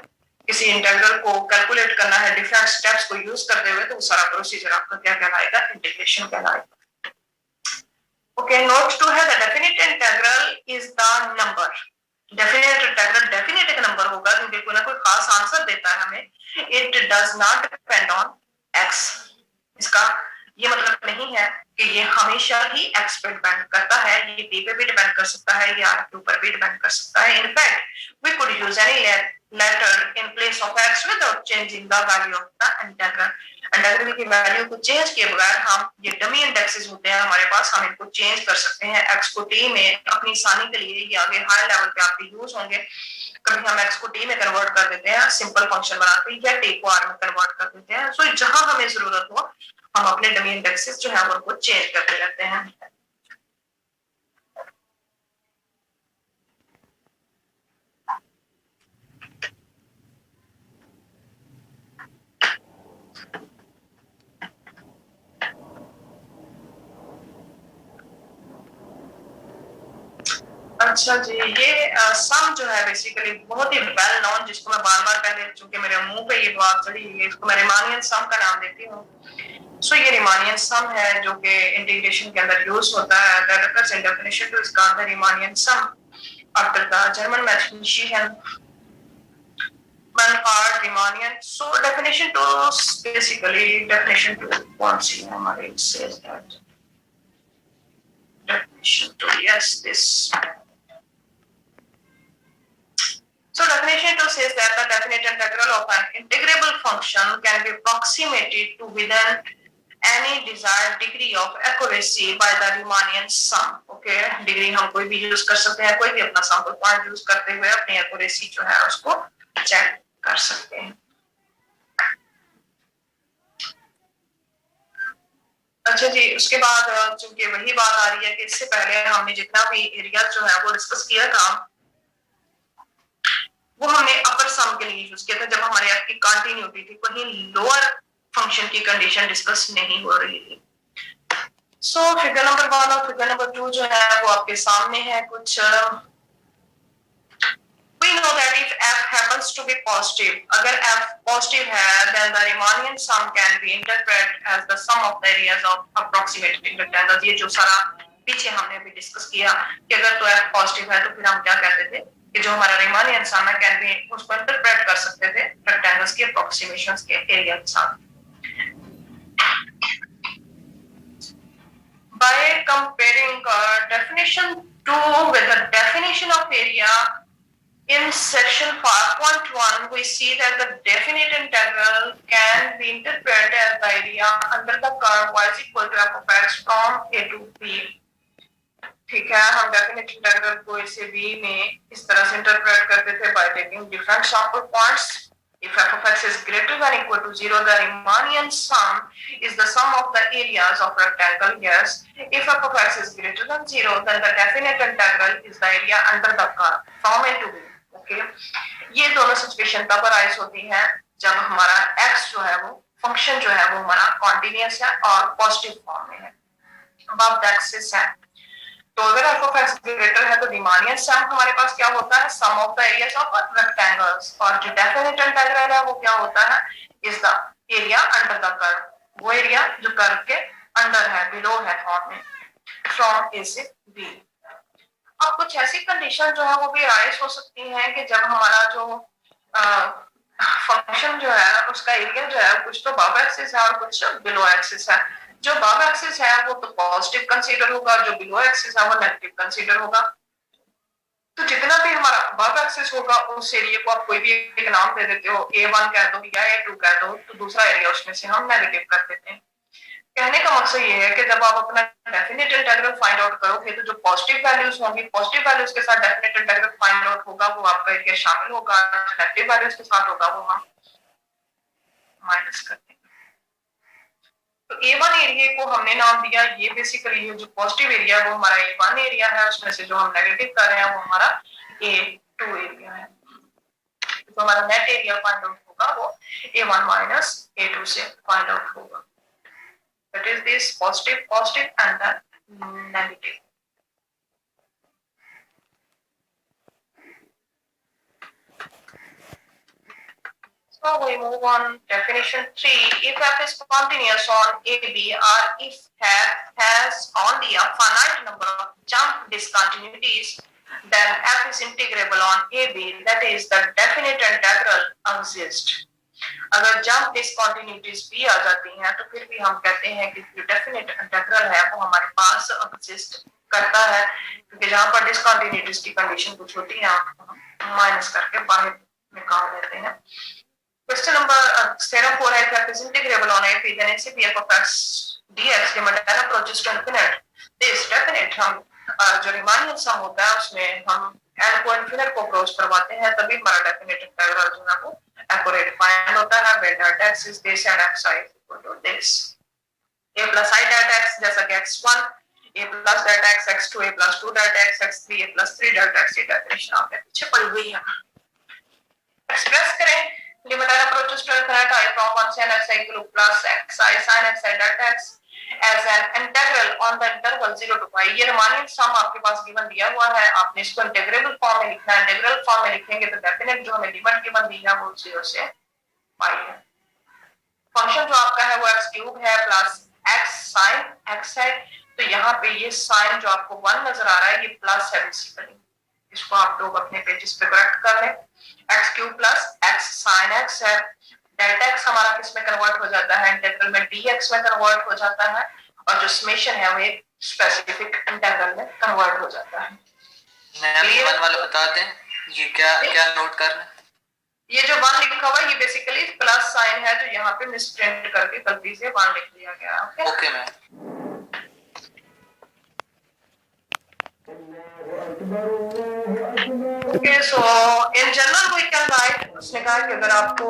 किसी इंटीग्रल को कैलकुलेट करना है डिफरेंट स्टेप्स को यूज करते हुए तो वो सारा प्रोसीजर आपका क्या कहलाएगा, इंटीग्रेशन कहलाएगा. ओके, नोट 2 है the definite integral is the number. Definite integral definite एक नंबर होगा क्योंकि कोई ना कोई खास आंसर देता है हमें. It does not depend on x. इसका ये मतलब नहीं है कि ये हमेशा ही एक्स पे डिपेंड करता है. ये बी पे भी डिपेंड कर सकता है, ये आर के ऊपर भी डिपेंड कर सकता है. In fact we could use any letter in place of x without changing the value of the integral. Integral की वैल्यू को चेंज किए बगैर हम, ये डमी इंडेक्सेस होते हैं हमारे पास, हम इनको चेंज कर सकते हैं. एक्स को टी में अपनी आसानी के लिए, ये आगे हाई लेवल पे आपके यूज होंगे. कभी हम एक्स को टी में कन्वर्ट कर देते हैं सिंपल फंक्शन बनाते हैं, या टी को आर में कन्वर्ट कर देते हैं. सो जहां हमें जरूरत हो हम अपने डमी इंडेक्सेस जो है उनको चेंज करते रहते हैं. अच्छा जी, ये सम जो है बेसिकली बहुत ही वेल नोन, जिसको मैं बार बार पहले, चूंकि मेरे मुंह पे ये बात चढ़ी हुई है, इसको मैं रिमानियन सम का नाम देती हूँ. सो ये रिमानियन सम है जो कि इंटीग्रेशन के अंदर यूज होता है. That occurs in definition to is called the Riemannian sum after the German mathematician Bernhard Riemann. So definition to basically definition to कौन सी है हमारे, it says that definition to, yes, this. So definition 2 says that the definite integral of an integrable function can be approximated to within any desired degree of accuracy by the Riemannian sum. Okay, degree हम कोई भी यूज कर सकते हैं, कोई भी अपना सैंपल पॉइंट यूज करते हुए अपनी एक्यूरेसी जो है उसको चेक कर सकते हैं. अच्छा जी, उसके बाद चूंकि वही बात आ रही है कि इससे पहले हमने जितना भी एरिया जो है वो डिस्कस किया था, वो हमने अपर सम के लिए यूज किया था जब हमारे एफ की कंटिन्यूटी थी, कहीं लोअर फंक्शन की कंडीशन डिस्कस नहीं हो रही थी. सो फिगर नंबर 1 और फिगर नंबर 2 जो है वो आपके सामने है. कुछ we know that if f happens to be positive, अगर f positive है, then the Riemannian sum can be interpreted as the sum of the areas of approximating rectangles. ये जो सारा पीछे हमने भी डिस्कस किया कि अगर तो f पॉजिटिव है तो फिर हम क्या कहते थे कि जो हमारा रिमानियन सम है कैन बी, उसको इंटरप्रेट कर सकते थे रेक्टेंगल्स के अप्रोक्सीमेशंस के एरिया के साथ. By comparing definition 2 with the definition of area in section 5.1, we see that the definite integral can be interpreted as the area under the curve y is equal to f of x from a to b. ठीक है, हम डेफिनेट इंटीग्रल को इसे b में इस तरह से इंटरप्रेट करते थे by taking different sample points. If f of x is greater than equal to 0, the Riemannian sum is the sum of the areas of rectangle. Yes. If f of x is greater than 0, then the definite integral is the area under the curve from a to b. Okay. ये दोनों सिचुएशन तब अराइज होती हैं जब हमारा x जो है वो फंक्शन जो है वो हमारा कॉन्टिन्यूअस है और पॉजिटिव फॉर्म में है, अबव द एक्सिस है. तो अगर f of x ग्रेटर है तो रिमानियन सम हमारे पास क्या होता है, sum of the areas of rectangles. और जो डेफिनेट इंटीग्रल है वो क्या होता है, is the area under the curve, वो एरिया जो कर्व के अंडर है, बिलो है फॉर्म में, फ्रॉम ए से बी. अब कुछ ऐसी कंडीशन जो है वो भी राइज हो सकती हैं कि जब हमारा जो फंक्शन जो है उसका एरिया जो है कुछ तो अबव एक्सिस है और कुछ बिलो एक्सिस है. जो अबव एक्सिस है वो तो पॉजिटिव कंसीडर होगा, जो बिलो एक्सिस है वो नेगेटिव कंसीडर होगा. तो जितना भी हमारा अबव एक्सिस होगा उस एरिया को आप कोई भी एक नाम दे देते हो, A1 कह दो या A2 कह दो, तो दूसरा एरिया उसमें से हम नेगेटिव कर देते हैं. कहने का मकसद ये है कि जब आप अपना डेफिनेट इंटीग्रल फाइंड आउट करोगे तो जो पॉजिटिव वैल्यूज होंगी, पॉजिटिव वैल्यूज के साथ डेफिनेट इंटीग्रल फाइंड आउट होगा, वो आपका एरिया शामिल होगा. नेगेटिव वैल्यूज के साथ होगा वो हम माइनस कर देंगे. तो A1 एरिया को हमने नाम दिया, ये बेसिकली जो पॉजिटिव एरिया है वो हमारा A1 एरिया है, उसमें से जो हम नेगेटिव कर रहे हैं वो हमारा A2 एरिया है. तो हमारा नेट एरिया फाइंड आउट होगा वो A1 माइनस A2 से फाइंड आउट होगा. That is this positive and then negative. So we move on. Definition 3. If f is continuous on AB or if f has only a finite number of jump discontinuities, then f is integrable on AB, that is the definite integral exists. अगर जब डिसकंटिन्यूटीज भी आ जाती हैं तो फिर भी हम कहते हैं कि जो डेफिनेट इंटीग्रल है वो हमारे पास एग्जिस्ट करता है, क्योंकि जहां पर डिसकंटिन्यूटीज की कंडीशन कुछ होती है माइनस करके बाहर निकाल देते हैं। क्वेश्चन नंबर थ्योरम 4 है कि f is integrable on AP, then ACPF of x dx limit n approaches to infinite, this definite हम जो रिमाइंडर सम होता है उसमें हम n को इनफिनिट को अप्रोच करवाते हैं, तभी हमारा डेफिनेट इंटीग्रल जो है वो एक्यूरेट फाइंड होता है। where delta x is this and xi is equal to this, a plus I delta x जैसा कि x1, a plus delta x x2, a plus 2 delta x x3, a plus 3 delta x, ये डेफिनेशन आपने पीछे पढ़ी हुई है। एक्सप्रेस करें limit n approaches to infinite I from 1 sin x equal to plus xi sin x delta x as an integral on the interval 0 to pi। ये रिमाइंडिंग सम आपके पास गिवन दिया हुआ है, आपने इसको इंटीग्रेबल फॉर्म में लिखना है। इंटीग्रल फॉर्म में लिखेंगे तो डेफिनेट जो हमें लिमिट गिवन दी है वो 0 से पाई है। फंक्शन जो आपका है वो x क्यूब है प्लस x sin x है, तो यहाँ पे ये साइन जो आपको 1 नजर आ रहा है ये प्लस है बेसिकली, इसको आप लोग अपने पेजेस पे करेक्ट कर लें। x cube plus x sin x है, डेल्टा x हमारा किस में कन्वर्ट हो जाता है, इंटीग्रल में dx में कन्वर्ट हो जाता है, और जो समेशन है वो एक स्पेसिफिक इंटीग्रल में कन्वर्ट हो जाता है। मैम 1 वाला बता दें, ये क्या क्या नोट करना है? ये जो 1 लिखा हुआ है ये बेसिकली प्लस साइन है, तो यहाँ पे मिसप्रिंट करके गलती से 1 लिख दिया गया। Okay okay ma'am. Okay, so in general we can write, उसने कहा कि अगर आपको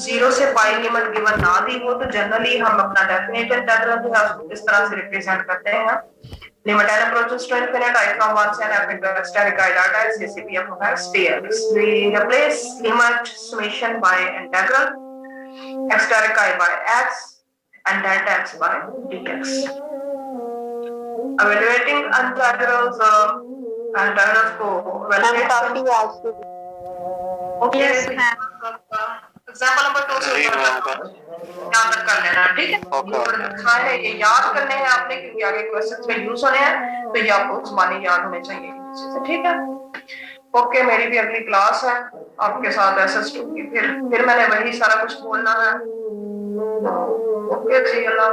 0 से पाई लिमिट गिवन ना दी हो तो जनरली हम अपना डेफिनेट इंटीग्रल जो है उसको इस तरह से रिप्रेजेंट करते हैं। Limit n approaches to infinite I from 1 sin f into x delta delta x ACPF of x dx। We replace limit summation by integral, x delta by x and delta x by dx। Evaluating integrals integrals को evaluate ओके। एग्जांपल नंबर 2 से याद कर लेना, ठीक है? हाँ है, ये याद करने हैं आपने क्योंकि आगे क्वेश्चंस में यूज होने हैं, तो ये आपको जुबानी याद होने चाहिए, ठीक है? ओके, मेरी भी अगली क्लास है आपके साथ SS2 की, फिर मैंने वही सारा कुछ बोलना है। ओके जी, अल्लाह।